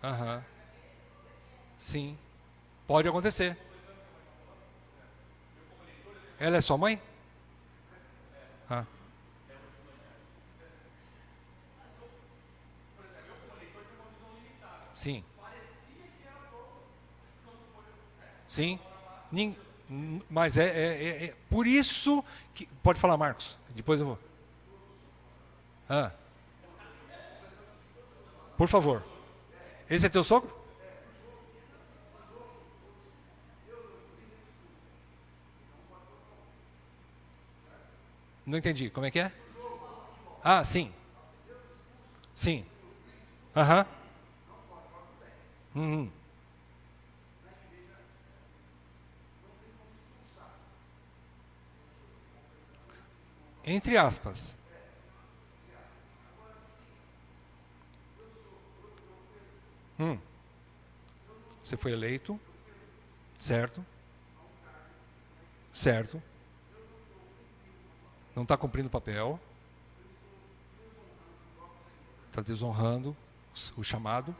Aham. Sim. Pode acontecer. Ela é sua mãe? Ah. Sim. Sim. Mas é por isso que... Pode falar, Marcos. Depois eu vou. Por favor. Esse é teu sogro? Não entendi. Como é que é? Ah, sim. Sim. Aham. Uhum. Entre aspas. Você foi eleito. Certo. Certo. Não está cumprindo o papel. Está desonrando o chamado.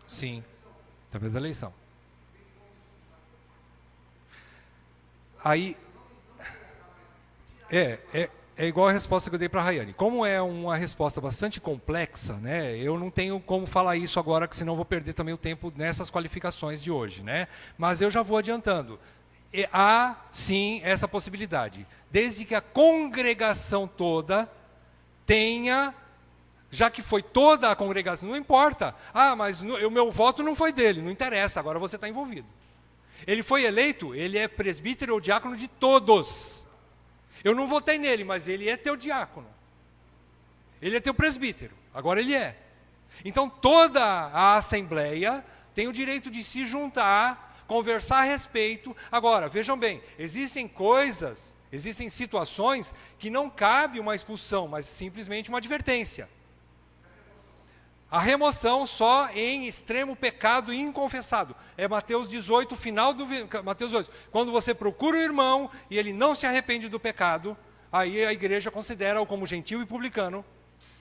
Sim. Através da eleição. Aí, é igual a resposta que eu dei para a Rayane. Como é uma resposta bastante complexa, né, eu não tenho como falar isso agora, que senão eu vou perder também o tempo nessas qualificações de hoje. Né? Mas eu já vou adiantando. Há, sim, essa possibilidade. Desde que a congregação toda tenha, já que foi toda a congregação, não importa. Ah, mas o meu voto não foi dele, não interessa, agora você está envolvido. Ele foi eleito, ele é presbítero ou diácono de todos. Eu não votei nele, mas ele é teu diácono. Ele é teu presbítero, agora ele é. Então toda a assembleia tem o direito de se juntar, conversar a respeito. Agora, vejam bem, existem coisas, existem situações que não cabe uma expulsão, mas simplesmente uma advertência. A remoção só em extremo pecado inconfessado. É Mateus 18, final do Mateus 18. Quando você procura o irmão e ele não se arrepende do pecado, aí a igreja considera-o como gentil e publicano,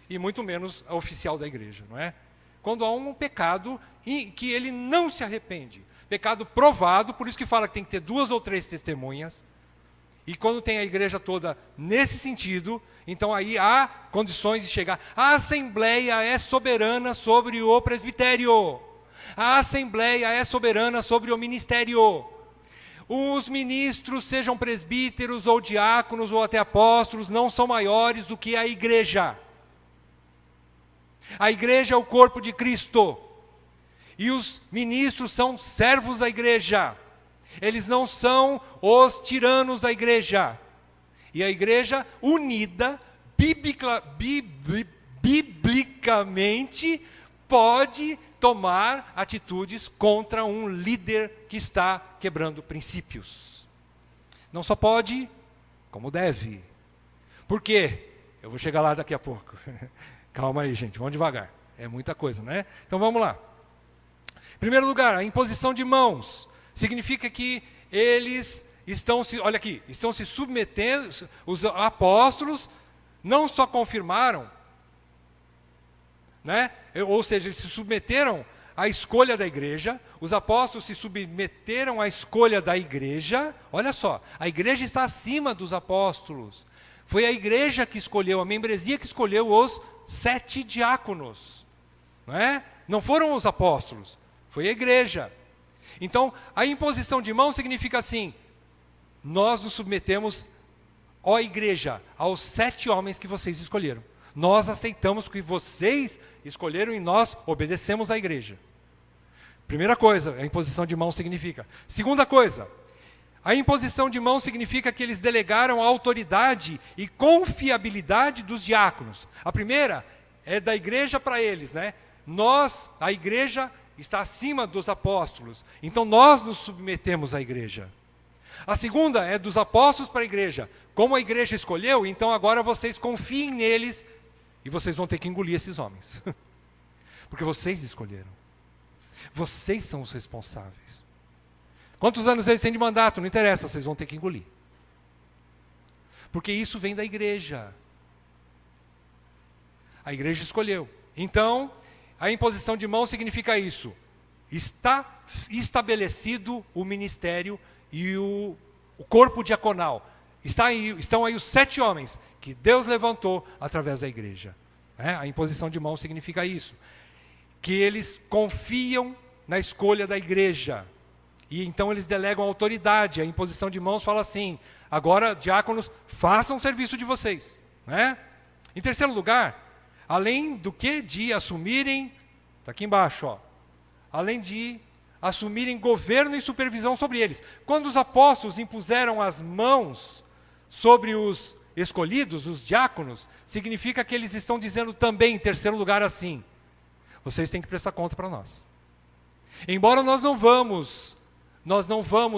e muito menos a oficial da igreja, não é? Quando há um pecado que ele não se arrepende. Pecado provado, por isso que fala que tem que ter 2 ou 3 testemunhas. E quando tem a igreja toda nesse sentido, então aí há condições de chegar. A Assembleia é soberana sobre o presbitério. A Assembleia é soberana sobre o ministério. Os ministros, sejam presbíteros ou diáconos ou até apóstolos, não são maiores do que a igreja. A igreja é o corpo de Cristo. E os ministros são servos da igreja. Eles não são os tiranos da igreja. E a igreja unida, biblicamente, pode tomar atitudes contra um líder que está quebrando princípios. Não só pode, como deve. Por quê? Eu vou chegar lá daqui a pouco. Calma aí, gente, vamos devagar. É muita coisa, né? Então vamos lá. Em primeiro lugar, a imposição de mãos. Significa que eles estão se submetendo, os apóstolos não só confirmaram, né? Ou seja, eles se submeteram à escolha da igreja, os apóstolos se submeteram à escolha da igreja. Olha só, a igreja está acima dos apóstolos. Foi a igreja que escolheu, a membresia que escolheu os 7 diáconos. Não é? Não foram os apóstolos, foi a igreja. Então, a imposição de mão significa assim: nós nos submetemos, ó igreja, aos 7 homens que vocês escolheram. Nós aceitamos o que vocês escolheram e nós obedecemos à igreja. Primeira coisa, a imposição de mão significa. Segunda coisa, a imposição de mão significa que eles delegaram a autoridade e confiabilidade dos diáconos. A primeira é da igreja para eles, né? Nós, a igreja, está acima dos apóstolos, então nós nos submetemos à igreja. A segunda é dos apóstolos para a igreja. Como a igreja escolheu, então agora vocês confiem neles e vocês vão ter que engolir esses homens. Porque vocês escolheram. Vocês são os responsáveis. Quantos anos eles têm de mandato? Não interessa, vocês vão ter que engolir. Porque isso vem da igreja. A igreja escolheu. Então, a imposição de mão significa isso. Está estabelecido o ministério e o corpo diaconal. Estão aí os 7 homens que Deus levantou através da igreja. A imposição de mão significa isso. que eles confiam na escolha da igreja. E então eles delegam autoridade. A imposição de mãos fala assim: agora, diáconos, façam o serviço de vocês. Né? Em terceiro lugar, além do que de assumirem, está aqui embaixo, ó, além de assumirem governo e supervisão sobre eles. Quando os apóstolos impuseram as mãos sobre os escolhidos, os diáconos, significa que eles estão dizendo também, em terceiro lugar, assim: vocês têm que prestar conta para nós. Embora nós não vamos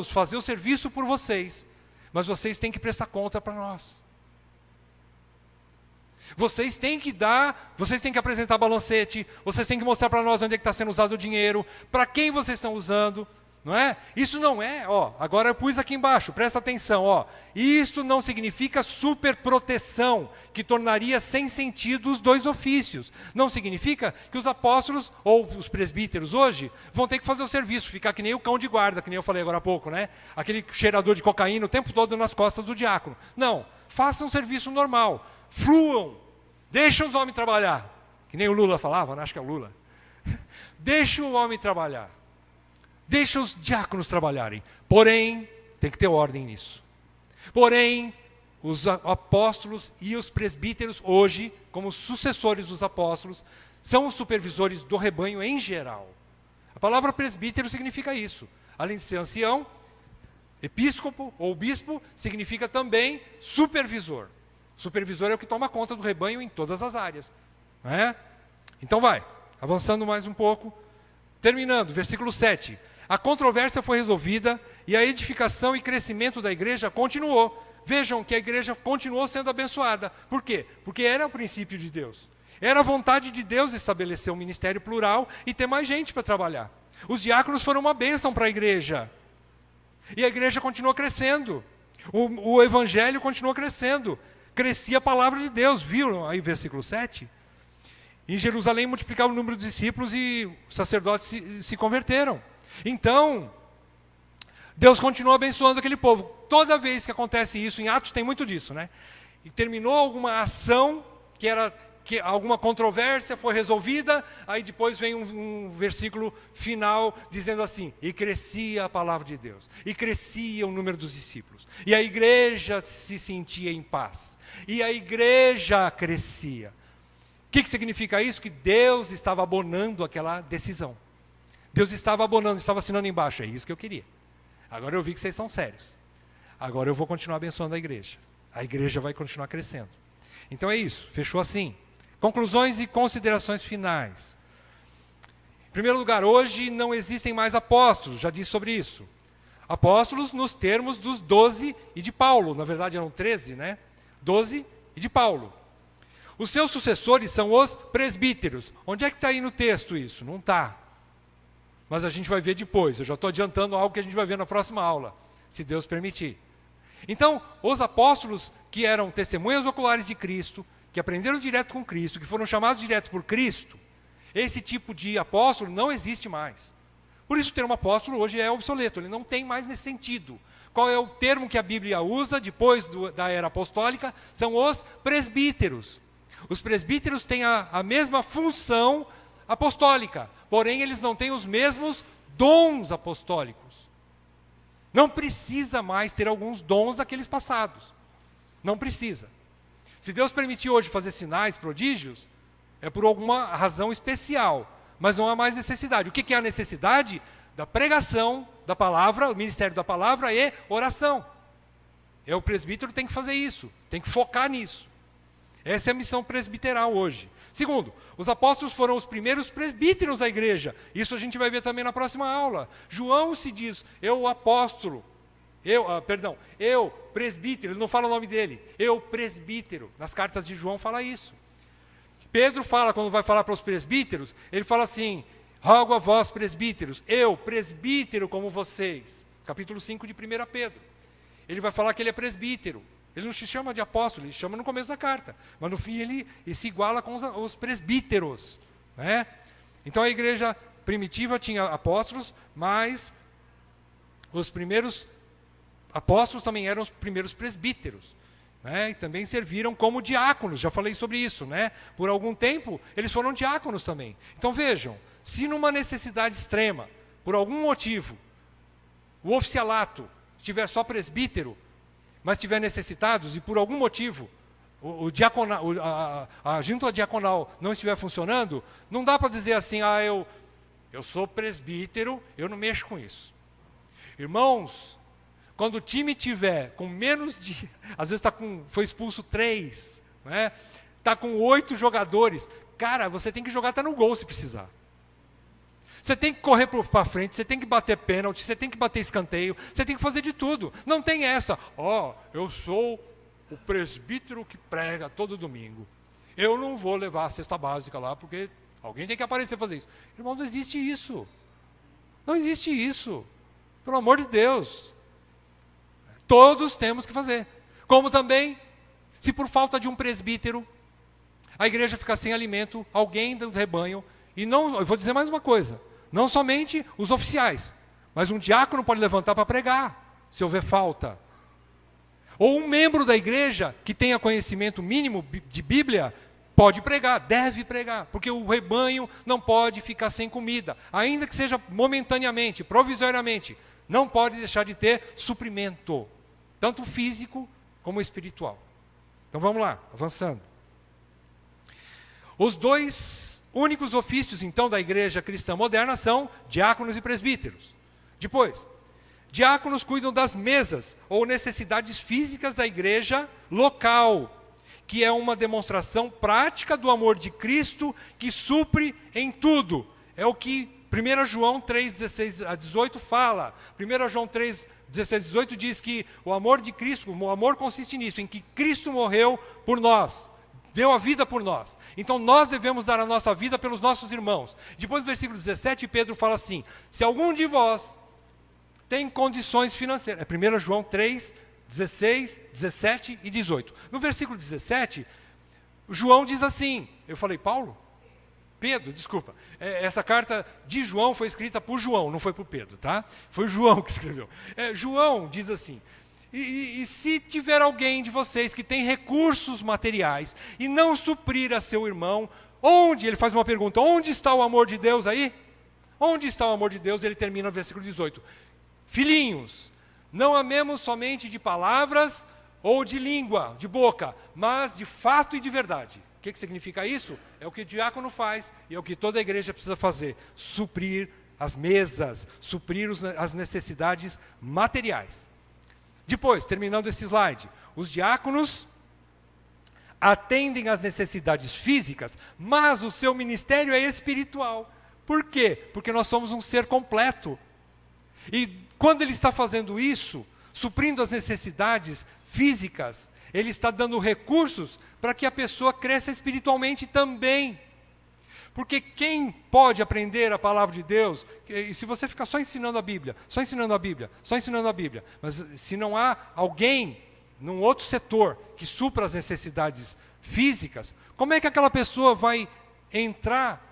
fazer o serviço por vocês, mas vocês têm que prestar conta para nós. Vocês têm que apresentar balancete, vocês têm que mostrar para nós onde é que está sendo usado o dinheiro, para quem vocês estão usando, não é? Isso não é, ó, agora eu pus aqui embaixo, presta atenção, ó. Isso não significa superproteção, que tornaria sem sentido os dois ofícios. Não significa que os apóstolos, ou os presbíteros hoje, vão ter que fazer o serviço, ficar que nem o cão de guarda, que nem eu falei agora há pouco, né? Aquele cheirador de cocaína o tempo todo nas costas do diácono. Não, façam um serviço normal. Fluam, deixam os homens trabalhar, que nem o Lula falava, né? Acho que é o Lula. Deixa o homem trabalhar, deixa os diáconos trabalharem, porém, tem que ter ordem nisso. Porém, os apóstolos e os presbíteros hoje, como sucessores dos apóstolos, são os supervisores do rebanho em geral. A palavra presbítero significa isso, além de ser ancião, episcopo ou bispo, significa também supervisor. Supervisor é o que toma conta do rebanho em todas as áreas. Não é? Então vai, avançando mais um pouco. Terminando, versículo 7. A controvérsia foi resolvida e a edificação e crescimento da igreja continuou. Vejam que a igreja continuou sendo abençoada. Por quê? Porque era o princípio de Deus. Era a vontade de Deus estabelecer um ministério plural e ter mais gente para trabalhar. Os diáconos foram uma bênção para a igreja. E a igreja continuou crescendo. O evangelho continuou crescendo. Crescia a palavra de Deus, viram aí versículo 7? Em Jerusalém multiplicava o número de discípulos e os sacerdotes se converteram. Então, Deus continuou abençoando aquele povo. Toda vez que acontece isso, em Atos tem muito disso, né? E terminou alguma ação, que alguma controvérsia foi resolvida, aí depois vem um versículo final dizendo assim: e crescia a palavra de Deus, e crescia o número dos discípulos, e a igreja se sentia em paz, e a igreja crescia. O que significa isso? Que Deus estava abonando aquela decisão. Deus estava abonando, estava assinando embaixo: é isso que eu queria. Agora eu vi que vocês são sérios. Agora eu vou continuar abençoando a igreja. A igreja vai continuar crescendo. Então é isso, fechou assim. Conclusões e considerações finais. Em primeiro lugar, hoje não existem mais apóstolos, já disse sobre isso. Apóstolos nos termos dos 12 e de Paulo, na verdade eram 13, né? 12 e de Paulo. Os seus sucessores são os presbíteros. Onde é que está aí no texto isso? Não está. Mas a gente vai ver depois, eu já estou adiantando algo que a gente vai ver na próxima aula, se Deus permitir. Então, os apóstolos que eram testemunhas oculares de Cristo, que aprenderam direto com Cristo, que foram chamados direto por Cristo, esse tipo de apóstolo não existe mais. Por isso o termo apóstolo hoje é obsoleto, ele não tem mais nesse sentido. Qual é o termo que a Bíblia usa depois da era apostólica? São os presbíteros. Os presbíteros têm a mesma função apostólica, porém eles não têm os mesmos dons apostólicos. Não precisa mais ter alguns dons daqueles passados. Não precisa. Se Deus permitir hoje fazer sinais, prodígios, é por alguma razão especial, mas não há mais necessidade. O que é a necessidade? Da pregação da palavra, o ministério da palavra e oração. O presbítero tem que fazer isso, tem que focar nisso. Essa é a missão presbiteral hoje. Segundo, os apóstolos foram os primeiros presbíteros da igreja. Isso a gente vai ver também na próxima aula. João se diz: eu apóstolo, eu presbítero, ele não fala o nome dele, eu presbítero. Nas cartas de João fala isso. Pedro fala, quando vai falar para os presbíteros, ele fala assim: rogo a vós presbíteros, eu presbítero como vocês. Capítulo 5 de 1 Pedro. Ele vai falar que ele é presbítero. Ele não se chama de apóstolo, ele chama no começo da carta. Mas no fim ele se iguala com os presbíteros. Né? Então a igreja primitiva tinha apóstolos, mas os primeiros apóstolos também eram os primeiros presbíteros. Né? E também serviram como diáconos, já falei sobre isso. Né? Por algum tempo eles foram diáconos também. Então vejam, Se numa necessidade extrema, por algum motivo, o oficialato tiver só presbítero, mas tiver necessitados e por algum motivo a junta diaconal não estiver funcionando, não dá para dizer assim, eu sou presbítero, eu não mexo com isso. Irmãos, quando o time tiver com menos de, às vezes foi expulso 3, né? Está com 8 jogadores, cara, você tem que jogar até no gol se precisar. Você tem que correr para frente, você tem que bater pênalti, você tem que bater escanteio, você tem que fazer de tudo. Não tem essa, eu sou o presbítero que prega todo domingo. Eu não vou levar a cesta básica lá, porque alguém tem que aparecer e fazer isso. Irmão, não existe isso. Não existe isso. Pelo amor de Deus. Todos temos que fazer. Como também, se por falta de um presbítero, a igreja ficar sem alimento, alguém do rebanho, e não, eu vou dizer mais uma coisa, não somente os oficiais, mas um diácono pode levantar para pregar, se houver falta. Ou um membro da igreja que tenha conhecimento mínimo de Bíblia, pode pregar, deve pregar, porque o rebanho não pode ficar sem comida, ainda que seja momentaneamente, provisoriamente, não pode deixar de ter suprimento, tanto físico como espiritual. Então vamos lá, avançando. Os 2 únicos ofícios, então, da igreja cristã moderna são diáconos e presbíteros. Depois, diáconos cuidam das mesas ou necessidades físicas da igreja local, que é uma demonstração prática do amor de Cristo que supre em tudo. É o que 1 João 3, 16 a 18 fala. 1 João 3, 16 a 18 diz que o amor de Cristo, o amor consiste nisso, em que Cristo morreu por nós, deu a vida por nós. Então nós devemos dar a nossa vida pelos nossos irmãos. Depois do versículo 17, Pedro fala assim, se algum de vós tem condições financeiras. É 1 João 3, 16, 17 e 18. No versículo 17, João diz assim, eu falei Paulo? Pedro, desculpa. Essa carta de João foi escrita por João, não foi por Pedro, tá? Foi João que escreveu. João diz assim, e se tiver alguém de vocês que tem recursos materiais e não suprir a seu irmão, onde? Ele faz uma pergunta, onde está o amor de Deus aí? Onde está o amor de Deus? Ele termina no versículo 18. Filhinhos, não amemos somente de palavras ou de língua, de boca, mas de fato e de verdade. O que significa isso? É o que o diácono faz e é o que toda a igreja precisa fazer. Suprir as mesas, suprir as necessidades materiais. Depois, terminando esse slide, os diáconos atendem às necessidades físicas, mas o seu ministério é espiritual. Por quê? Porque nós somos um ser completo. E quando ele está fazendo isso, suprindo as necessidades físicas, ele está dando recursos para que a pessoa cresça espiritualmente também. Porque quem pode aprender a palavra de Deus, e se você ficar só ensinando a Bíblia, só ensinando a Bíblia, só ensinando a Bíblia, mas se não há alguém num outro setor que supra as necessidades físicas, como é que aquela pessoa vai entrar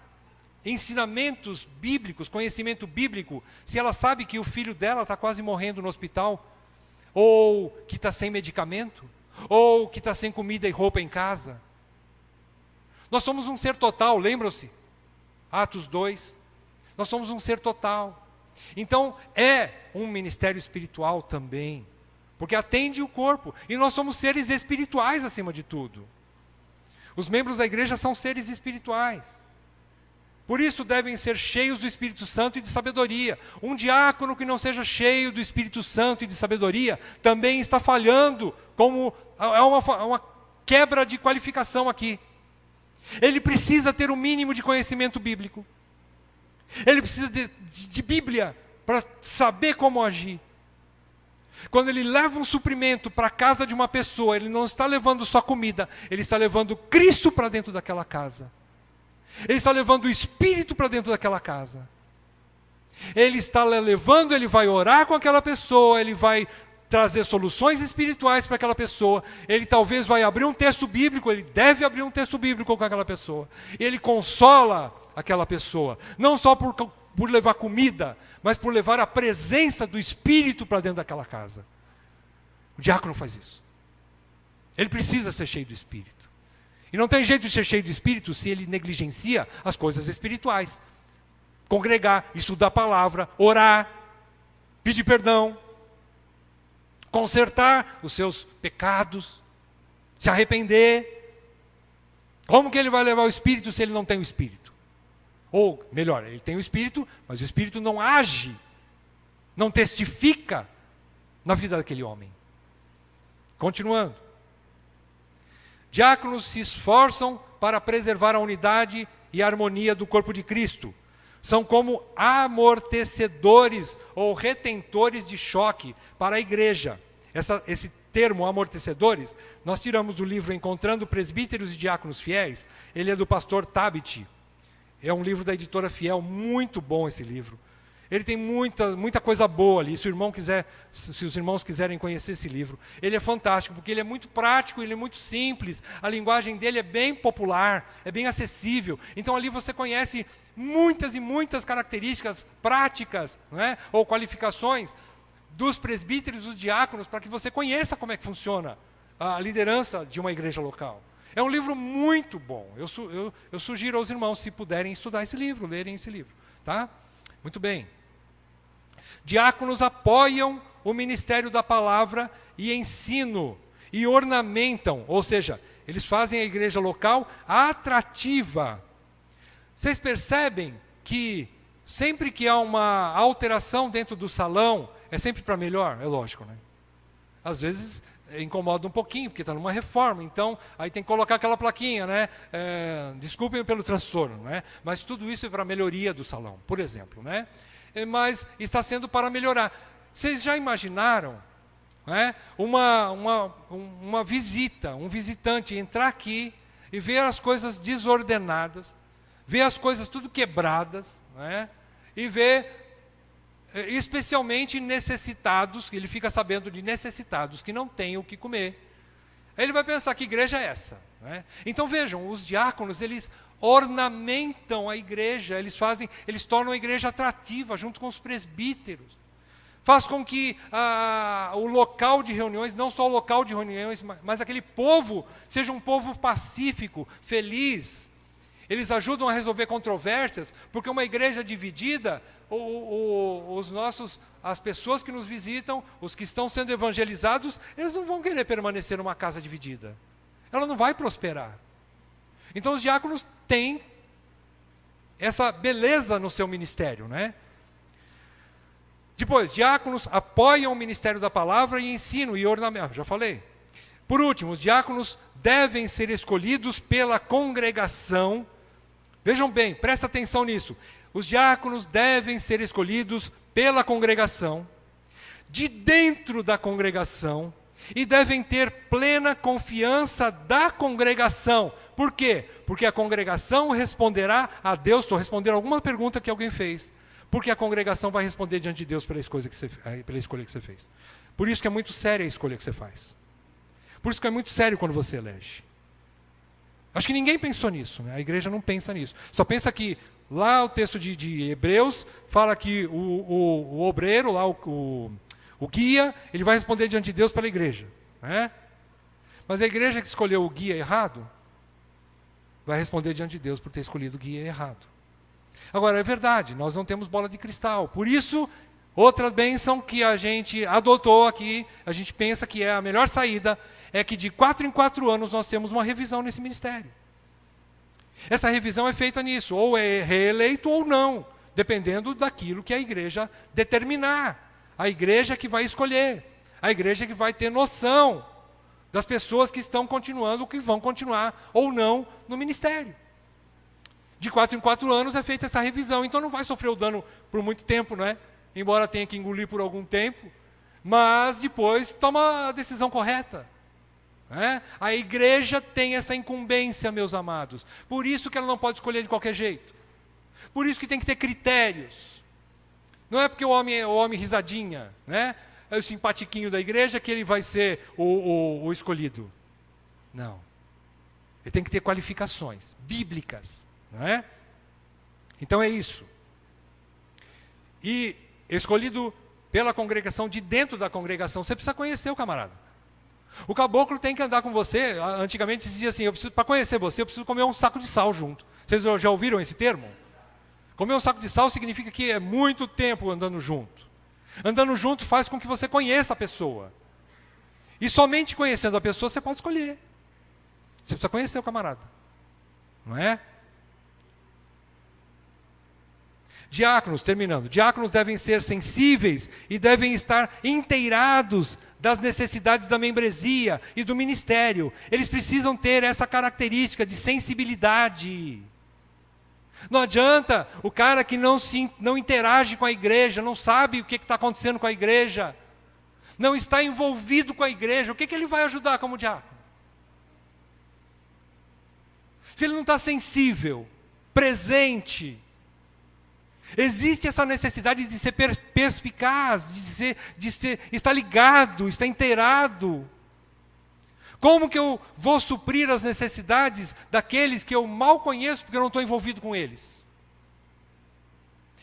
em ensinamentos bíblicos, conhecimento bíblico, se ela sabe que o filho dela está quase morrendo no hospital, ou que está sem medicamento, ou que está sem comida e roupa em casa? Nós somos um ser total, lembram-se? Atos 2. Nós somos um ser total. Então, é um ministério espiritual também, porque atende o corpo, e nós somos seres espirituais acima de tudo. Os membros da igreja são seres espirituais. Por isso devem ser cheios do Espírito Santo e de sabedoria. Um diácono que não seja cheio do Espírito Santo e de sabedoria também está falhando, como uma quebra de qualificação aqui. Ele precisa ter o mínimo de conhecimento bíblico. Ele precisa de Bíblia para saber como agir. Quando ele leva um suprimento para a casa de uma pessoa, ele não está levando só comida, ele está levando Cristo para dentro daquela casa. Ele está levando o Espírito para dentro daquela casa. Ele está levando, ele vai orar com aquela pessoa, ele vai trazer soluções espirituais para aquela pessoa, ele talvez vai abrir um texto bíblico, ele deve abrir um texto bíblico com aquela pessoa. Ele consola aquela pessoa, não só por levar comida, mas por levar a presença do Espírito para dentro daquela casa. O diácono faz isso. Ele precisa ser cheio do Espírito. E não tem jeito de ser cheio do Espírito se ele negligencia as coisas espirituais. congregar, estudar a palavra, orar, pedir perdão, consertar os seus pecados, se arrepender. Como que ele vai levar o Espírito se ele não tem o Espírito? Ou, melhor, ele tem o Espírito, mas o Espírito não age, não testifica na vida daquele homem. Continuando. Diáconos se esforçam para preservar a unidade e a harmonia do corpo de Cristo. São como amortecedores ou retentores de choque para a igreja. Esse termo, amortecedores, nós tiramos do livro Encontrando Presbíteros e Diáconos Fiéis. Ele é do pastor Tabit. É um livro da editora Fiel, muito bom esse livro. Ele tem muita coisa boa ali. Se os irmãos quiserem conhecer esse livro, ele é fantástico, porque ele é muito prático, ele é muito simples, a linguagem dele é bem popular, é bem acessível. Então ali você conhece muitas e muitas características práticas, não é? Ou qualificações dos presbíteros e dos diáconos, para que você conheça como é que funciona a liderança de uma igreja local. É um livro muito bom. Eu sugiro aos irmãos, se puderem, estudar esse livro, lerem esse livro. Tá? Muito bem. Diáconos apoiam o ministério da palavra e ensino, e ornamentam, ou seja, eles fazem a igreja local atrativa. Vocês percebem que sempre que há uma alteração dentro do salão, é sempre para melhor? É lógico, né? Às vezes incomoda um pouquinho, porque está numa reforma, então aí tem que colocar aquela plaquinha, né? Desculpem pelo transtorno, né? Mas tudo isso é para a melhoria do salão, por exemplo, né? Mas está sendo para melhorar. Vocês já imaginaram, né, uma visita, um visitante entrar aqui e ver as coisas desordenadas, ver as coisas tudo quebradas, né, e ver especialmente necessitados, ele fica sabendo de necessitados que não têm o que comer. Aí ele vai pensar, que igreja é essa? Né? Então vejam, os diáconos, eles ornamentam a igreja, eles tornam a igreja atrativa, junto com os presbíteros. Faz com que o local de reuniões, não só o local de reuniões, mas aquele povo, seja um povo pacífico, feliz. Eles ajudam a resolver controvérsias, porque uma igreja dividida, as pessoas que nos visitam, os que estão sendo evangelizados, eles não vão querer permanecer numa casa dividida. Ela não vai prosperar. Então os diáconos têm essa beleza no seu ministério, né? Depois, diáconos apoiam o ministério da palavra e ensino e ornamento. Já falei. Por último, os diáconos devem ser escolhidos pela congregação. Vejam bem, presta atenção nisso. Os diáconos devem ser escolhidos pela congregação, de dentro da congregação, e devem ter plena confiança da congregação. Por quê? Porque a congregação responderá a Deus. Estou respondendo alguma pergunta que alguém fez. Porque a congregação vai responder diante de Deus pela escolha que você fez. Por isso que é muito séria a escolha que você faz. Por isso que é muito sério quando você elege. Acho que ninguém pensou nisso, né? A igreja não pensa nisso. Só pensa que lá o texto de Hebreus fala que o obreiro, lá o guia, ele vai responder diante de Deus pela igreja. Né? Mas a igreja que escolheu o guia errado, vai responder diante de Deus por ter escolhido o guia errado. Agora, é verdade, nós não temos bola de cristal. Por isso, outra bênção que a gente adotou aqui, a gente pensa que é a melhor saída, é que de 4 em 4 anos nós temos uma revisão nesse ministério. Essa revisão é feita nisso, ou é reeleito ou não, dependendo daquilo que a igreja determinar. A igreja que vai escolher, a igreja que vai ter noção das pessoas que estão continuando, que vão continuar ou não no ministério. De 4 em 4 anos é feita essa revisão, então não vai sofrer o dano por muito tempo, não é? Embora tenha que engolir por algum tempo, mas depois toma a decisão correta. É? A igreja tem essa incumbência, meus amados. Por isso que ela não pode escolher de qualquer jeito. Por isso que tem que ter critérios. Não é porque o homem é o homem risadinha, né? É o simpatiquinho da igreja que ele vai ser o escolhido. Não. Ele tem que ter qualificações bíblicas. Não é? Então é isso. E escolhido pela congregação, de dentro da congregação, você precisa conhecer o camarada. O caboclo tem que andar com você. Antigamente se dizia assim, para conhecer você, eu preciso comer um saco de sal junto. Vocês já ouviram esse termo? Comer um saco de sal significa que é muito tempo andando junto. Andando junto faz com que você conheça a pessoa. E somente conhecendo a pessoa você pode escolher. Você precisa conhecer o camarada. Não é? Diáconos, terminando. Diáconos devem ser sensíveis e devem estar inteirados das necessidades da membresia e do ministério. Eles precisam ter essa característica de sensibilidade. Não adianta o cara que não interage com a igreja, não sabe o que está acontecendo com a igreja, não está envolvido com a igreja, o que ele vai ajudar como diácono? Se ele não está sensível, presente, existe essa necessidade de ser perspicaz, de estar ligado, estar inteirado. Como que eu vou suprir as necessidades daqueles que eu mal conheço porque eu não estou envolvido com eles?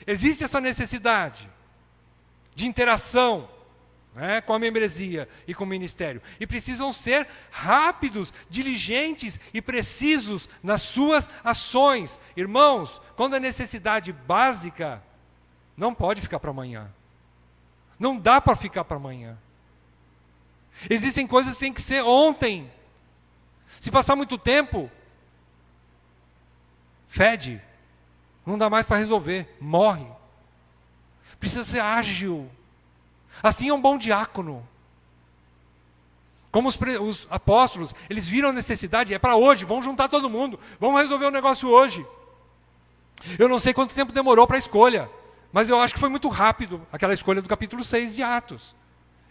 Existe essa necessidade de interação, né, com a membresia e com o ministério. E precisam ser rápidos, diligentes e precisos nas suas ações. Irmãos, quando a necessidade básica, não pode ficar para amanhã. Não dá para ficar para amanhã. Existem coisas que têm que ser ontem. Se passar muito tempo, fede. Não dá mais para resolver, morre. Precisa ser ágil. Assim é um bom diácono. Como os apóstolos, eles viram a necessidade, é para hoje, vamos juntar todo mundo, vamos resolver o negócio hoje. Eu não sei quanto tempo demorou para a escolha, mas eu acho que foi muito rápido, aquela escolha do capítulo 6 de Atos.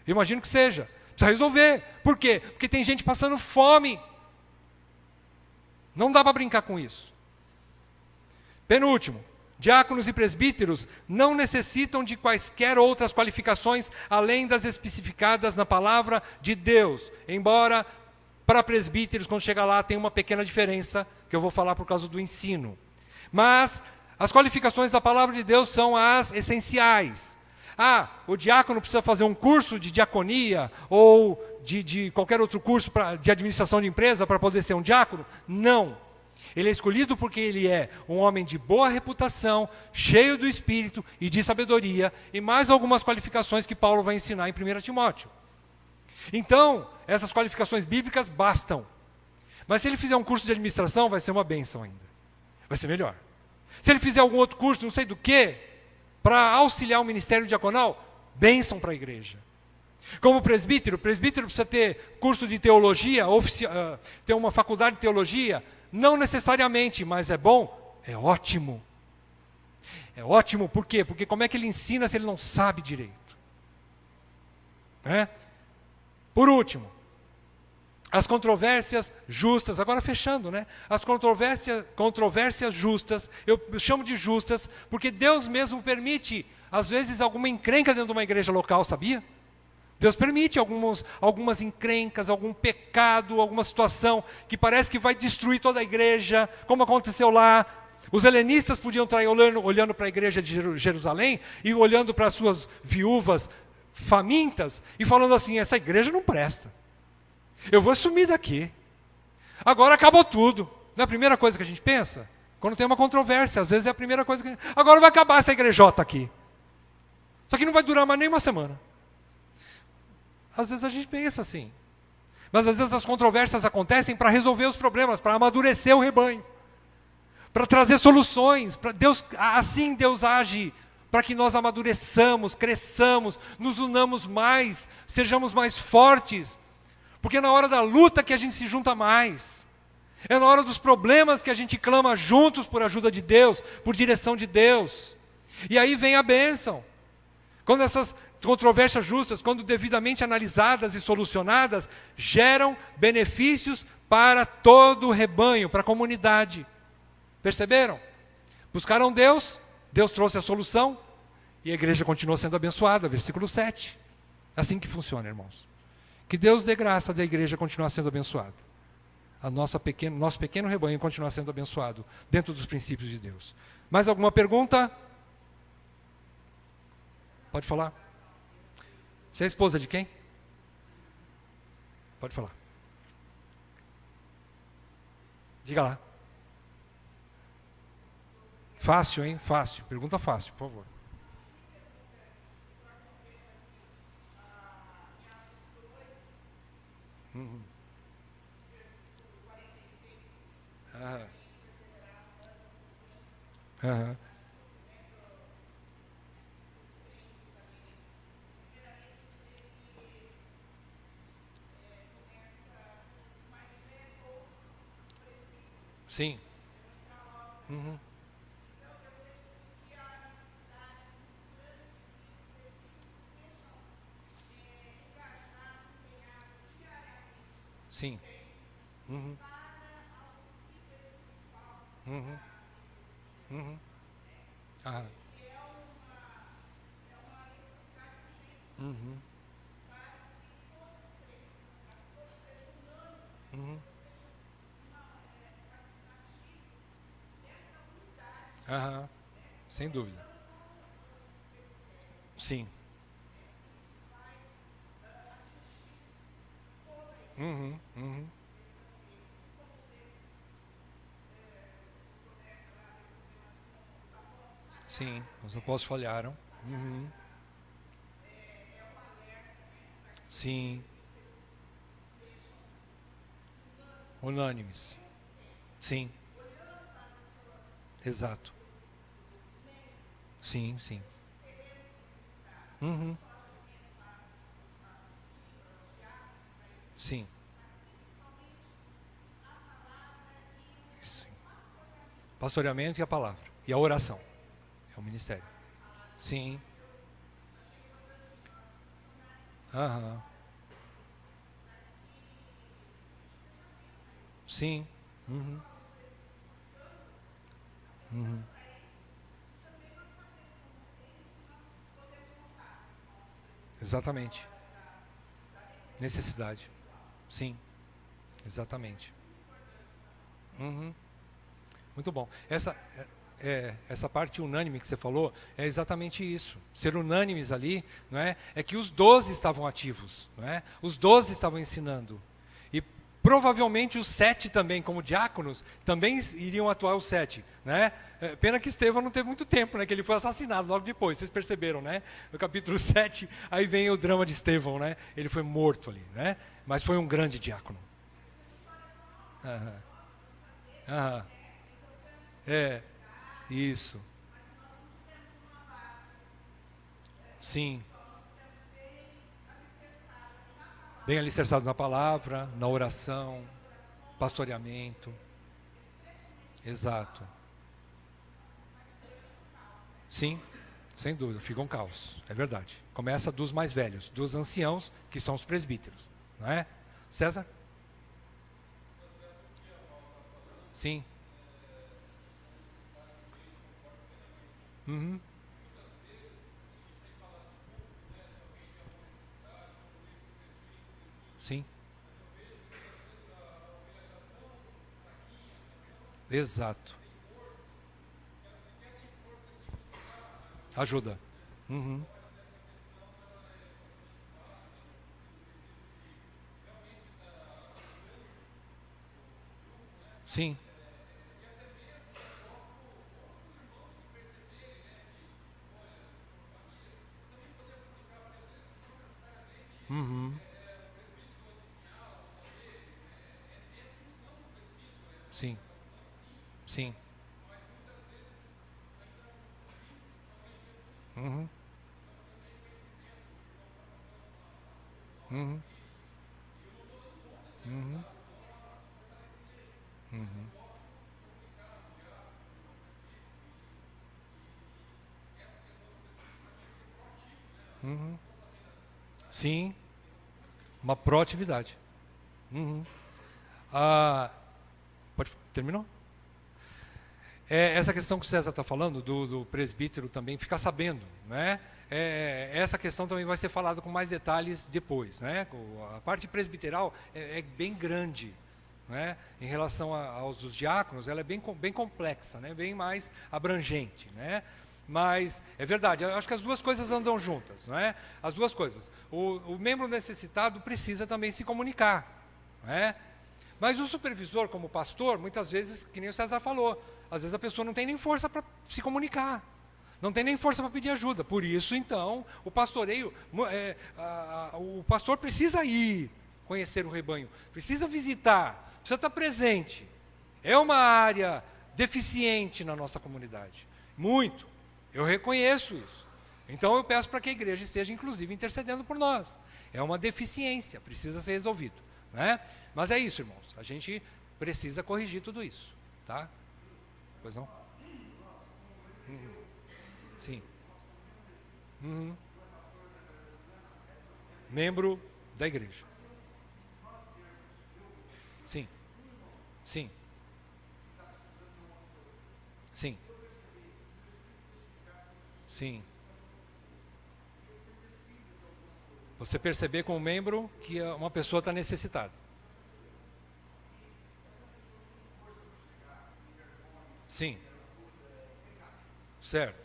Eu imagino que seja. Precisa resolver. Por quê? Porque tem gente passando fome. Não dá para brincar com isso. Penúltimo. Diáconos e presbíteros não necessitam de quaisquer outras qualificações além das especificadas na palavra de Deus. Embora, para presbíteros, quando chega lá, tem uma pequena diferença, que eu vou falar por causa do ensino. Mas as qualificações da palavra de Deus são as essenciais. O diácono precisa fazer um curso de diaconia ou de qualquer outro curso de administração de empresa para poder ser um diácono? Não. Ele é escolhido porque ele é um homem de boa reputação, cheio do Espírito e de sabedoria, e mais algumas qualificações que Paulo vai ensinar em 1 Timóteo. Então, essas qualificações bíblicas bastam. Mas se ele fizer um curso de administração, vai ser uma bênção ainda. Vai ser melhor. Se ele fizer algum outro curso, não sei do que, para auxiliar o ministério diaconal, bênção para a igreja. Como presbítero, o presbítero precisa ter curso de teologia, ter uma faculdade de teologia, não necessariamente, mas é bom, é ótimo. É ótimo, por quê? Porque como é que ele ensina se ele não sabe direito? Por último, as controvérsias justas, agora fechando, as controvérsias justas, eu chamo de justas, porque Deus mesmo permite, às vezes, alguma encrenca dentro de uma igreja local, sabia? Deus permite algumas encrencas, algum pecado, alguma situação que parece que vai destruir toda a igreja, como aconteceu lá. Os helenistas podiam estar olhando para a igreja de Jerusalém e olhando para as suas viúvas famintas e falando assim, essa igreja não presta. Eu vou sumir daqui. Agora acabou tudo. Não é a primeira coisa que a gente pensa? Quando tem uma controvérsia, às vezes é a primeira coisa que a gente... Agora vai acabar essa igrejota aqui. Só que não vai durar mais nem uma semana. Às vezes a gente pensa assim. Mas às vezes as controvérsias acontecem para resolver os problemas, para amadurecer o rebanho, para trazer soluções. Assim Deus age, para que nós amadureçamos, cresçamos, nos unamos mais, sejamos mais fortes. Porque é na hora da luta que a gente se junta mais. É na hora dos problemas que a gente clama juntos por ajuda de Deus, por direção de Deus. E aí vem a bênção. Quando essas controvérsias justas, quando devidamente analisadas e solucionadas, geram benefícios para todo o rebanho, para a comunidade. Perceberam? Buscaram Deus, Deus trouxe a solução, e a igreja continuou sendo abençoada, versículo 7. Assim que funciona, irmãos. Que Deus dê graça da igreja continuar sendo abençoada. Nosso pequeno rebanho continuar sendo abençoado, dentro dos princípios de Deus. Mais alguma pergunta? Pode falar. Você é esposa de quem? Pode falar. Diga lá. Fácil, hein? Fácil. Pergunta fácil, por favor. Uhum. Aham. Aham. Sim. Uhum. Sim. Uhum. Uhum. Uhum. Aham. Uhum. Uhum. Aham. Sem dúvida. Sim. Uhum. Uhum. Sim. Os apóstolos falharam. Uhum. Sim. Unânimes. Sim. Exato. Sim, sim. Uhum. Sim. Isso. Pastoreamento e a palavra. E a oração. É o ministério. Sim. Aham. Sim. Uhum. Uhum. Exatamente. Necessidade. Sim. Exatamente. Uhum. Muito bom. Essa parte unânime que você falou é exatamente isso. Ser unânimes ali, não é? É que os 12 estavam ativos, não é? Os 12 estavam ensinando. E provavelmente os 7 também, como diáconos, também iriam atuar os 7, né? Pena que Estevão não teve muito tempo, né? Que ele foi assassinado logo depois, vocês perceberam, né? No capítulo 7, aí vem o drama de Estevão, né? Ele foi morto ali, né? Mas foi um grande diácono. Aham. Aham. É, isso. Sim. Bem alicerçado na palavra, na oração, pastoreamento. Exato. Sim, sem dúvida, fica um caos. É verdade. Começa dos mais velhos, dos anciãos, que são os presbíteros. Não é? César? Sim. Uhum. Sim. Exato. Ajuda. Uhum. Sim. Uhum. Sim. Sim. Uhum. Uhum. Uhum. Uhum. Uhum. Sim. Uma proatividade. Uhum. Ah, terminou? Essa questão que o César está falando, do presbítero também, ficar sabendo, né? Essa questão também vai ser falada com mais detalhes depois, né? A parte presbiteral é bem grande, né? Em relação aos os diáconos, ela é bem complexa, né? Bem mais abrangente, né? Mas é verdade, eu acho que as duas coisas andam juntas, não é? As duas coisas. O membro necessitado precisa também se comunicar, não é? Mas o supervisor, como pastor, muitas vezes, que nem o César falou, às vezes a pessoa não tem nem força para se comunicar, não tem nem força para pedir ajuda. Por isso, então, o pastoreio, o pastor precisa ir conhecer o rebanho, precisa visitar, precisa estar presente. É uma área deficiente na nossa comunidade, muito. Eu reconheço isso. Então eu peço para que a igreja esteja, inclusive, intercedendo por nós. É uma deficiência, precisa ser resolvido, né? Mas é isso, irmãos, a gente precisa corrigir tudo isso, tá? Pois não? Sim. Membro da igreja. Sim. Sim. Sim. Sim. Você perceber como membro que uma pessoa está necessitada. Sim. Certo.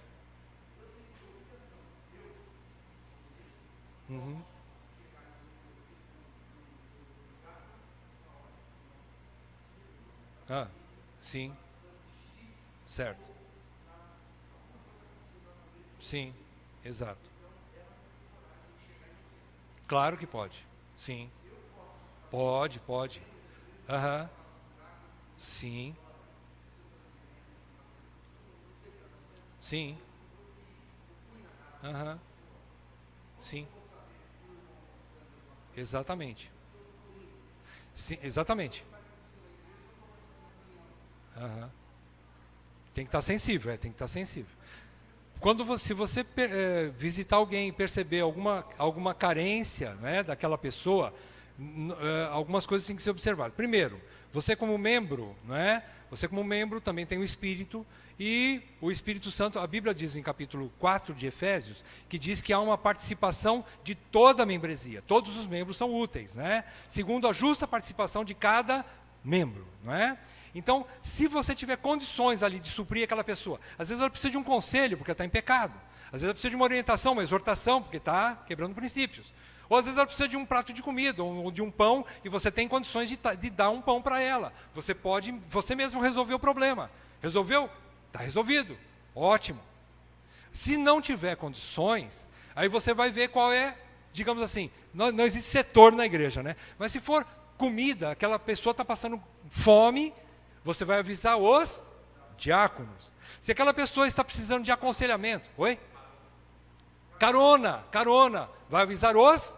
Ah, sim. Certo. Sim, exato. Claro que pode. Sim. Pode, pode. Aham. Sim. Sim. Aham. Sim. Exatamente. Sim, exatamente. Aham. Tem que estar sensível, tem que estar sensível. Se você visitar alguém e perceber alguma carência, né, daquela pessoa, algumas coisas têm que ser observadas. Primeiro, você como membro, né, você como membro também tem o Espírito, e o Espírito Santo, a Bíblia diz em capítulo 4 de Efésios, que diz que há uma participação de toda a membresia, todos os membros são úteis, né, segundo a justa participação de cada membro, não é? Então, se você tiver condições ali de suprir aquela pessoa, às vezes ela precisa de um conselho, porque está em pecado. Às vezes ela precisa de uma orientação, uma exortação, porque está quebrando princípios. Ou às vezes ela precisa de um prato de comida, ou de um pão, e você tem condições de dar um pão para ela. Você mesmo resolver o problema. Resolveu? Está resolvido. Ótimo. Se não tiver condições, aí você vai ver qual é, digamos assim, não existe setor na igreja, né? Mas se for comida, aquela pessoa está passando fome, você vai avisar os diáconos. Se aquela pessoa está precisando de aconselhamento, oi? Carona, vai avisar os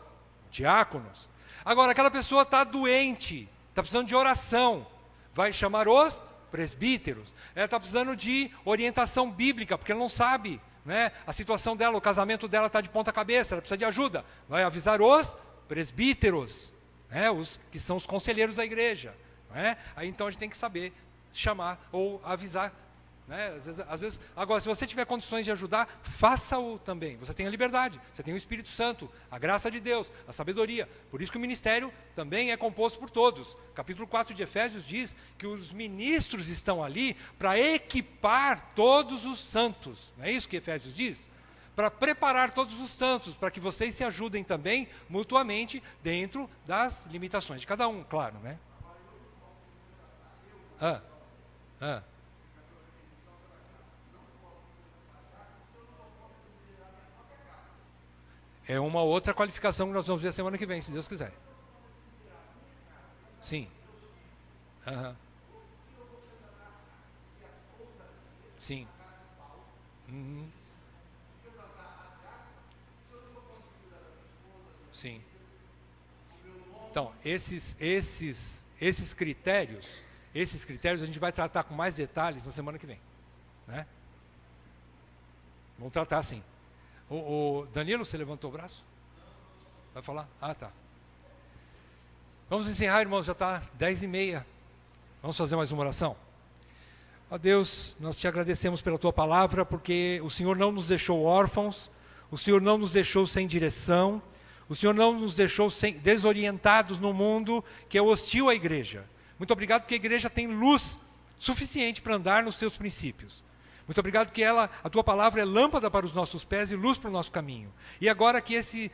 diáconos. Agora, aquela pessoa está doente, está precisando de oração, vai chamar os presbíteros. Ela está precisando de orientação bíblica, porque ela não sabe, né, a situação dela, o casamento dela está de ponta cabeça, ela precisa de ajuda. Vai avisar os presbíteros, né, os que são os conselheiros da igreja. Aí então a gente tem que saber chamar ou avisar, né? Às vezes, agora, se você tiver condições de ajudar, faça-o também. Você tem a liberdade, você tem o Espírito Santo, a graça de Deus, a sabedoria. Por isso que o ministério também é composto por todos. Capítulo 4 de Efésios diz que os ministros estão ali para equipar todos os santos. Não é isso que Efésios diz? Para preparar todos os santos, para que vocês se ajudem também mutuamente dentro das limitações de cada um, claro, né? É uma outra qualificação que nós vamos ver semana que vem, se Deus quiser. Sim. Sim. Sim. Então, esses critérios a gente vai tratar com mais detalhes na semana que vem, né? Vamos tratar assim. O Danilo, você levantou o braço? Vai falar? Ah, tá. Vamos encerrar, irmãos, já está 10h30. Vamos fazer mais uma oração? Ó Deus, nós te agradecemos pela tua palavra, porque o Senhor não nos deixou órfãos, o Senhor não nos deixou sem direção, o Senhor não nos deixou desorientados no mundo que é hostil à igreja. Muito obrigado, porque a igreja tem luz suficiente para andar nos teus princípios. Muito obrigado que a tua palavra é lâmpada para os nossos pés e luz para o nosso caminho. E agora que esse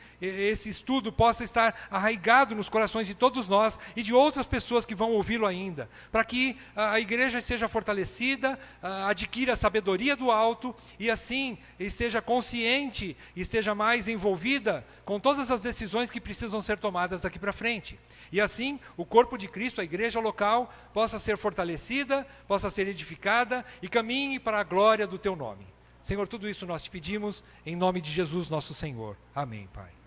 estudo possa estar arraigado nos corações de todos nós e de outras pessoas que vão ouvi-lo ainda, para que a igreja seja fortalecida, adquira a sabedoria do alto e assim esteja consciente e esteja mais envolvida com todas as decisões que precisam ser tomadas daqui para frente. E assim o corpo de Cristo, a igreja local, possa ser fortalecida, possa ser edificada e caminhe para a glória do teu nome. Senhor, tudo isso nós te pedimos em nome de Jesus, nosso Senhor. Amém, Pai.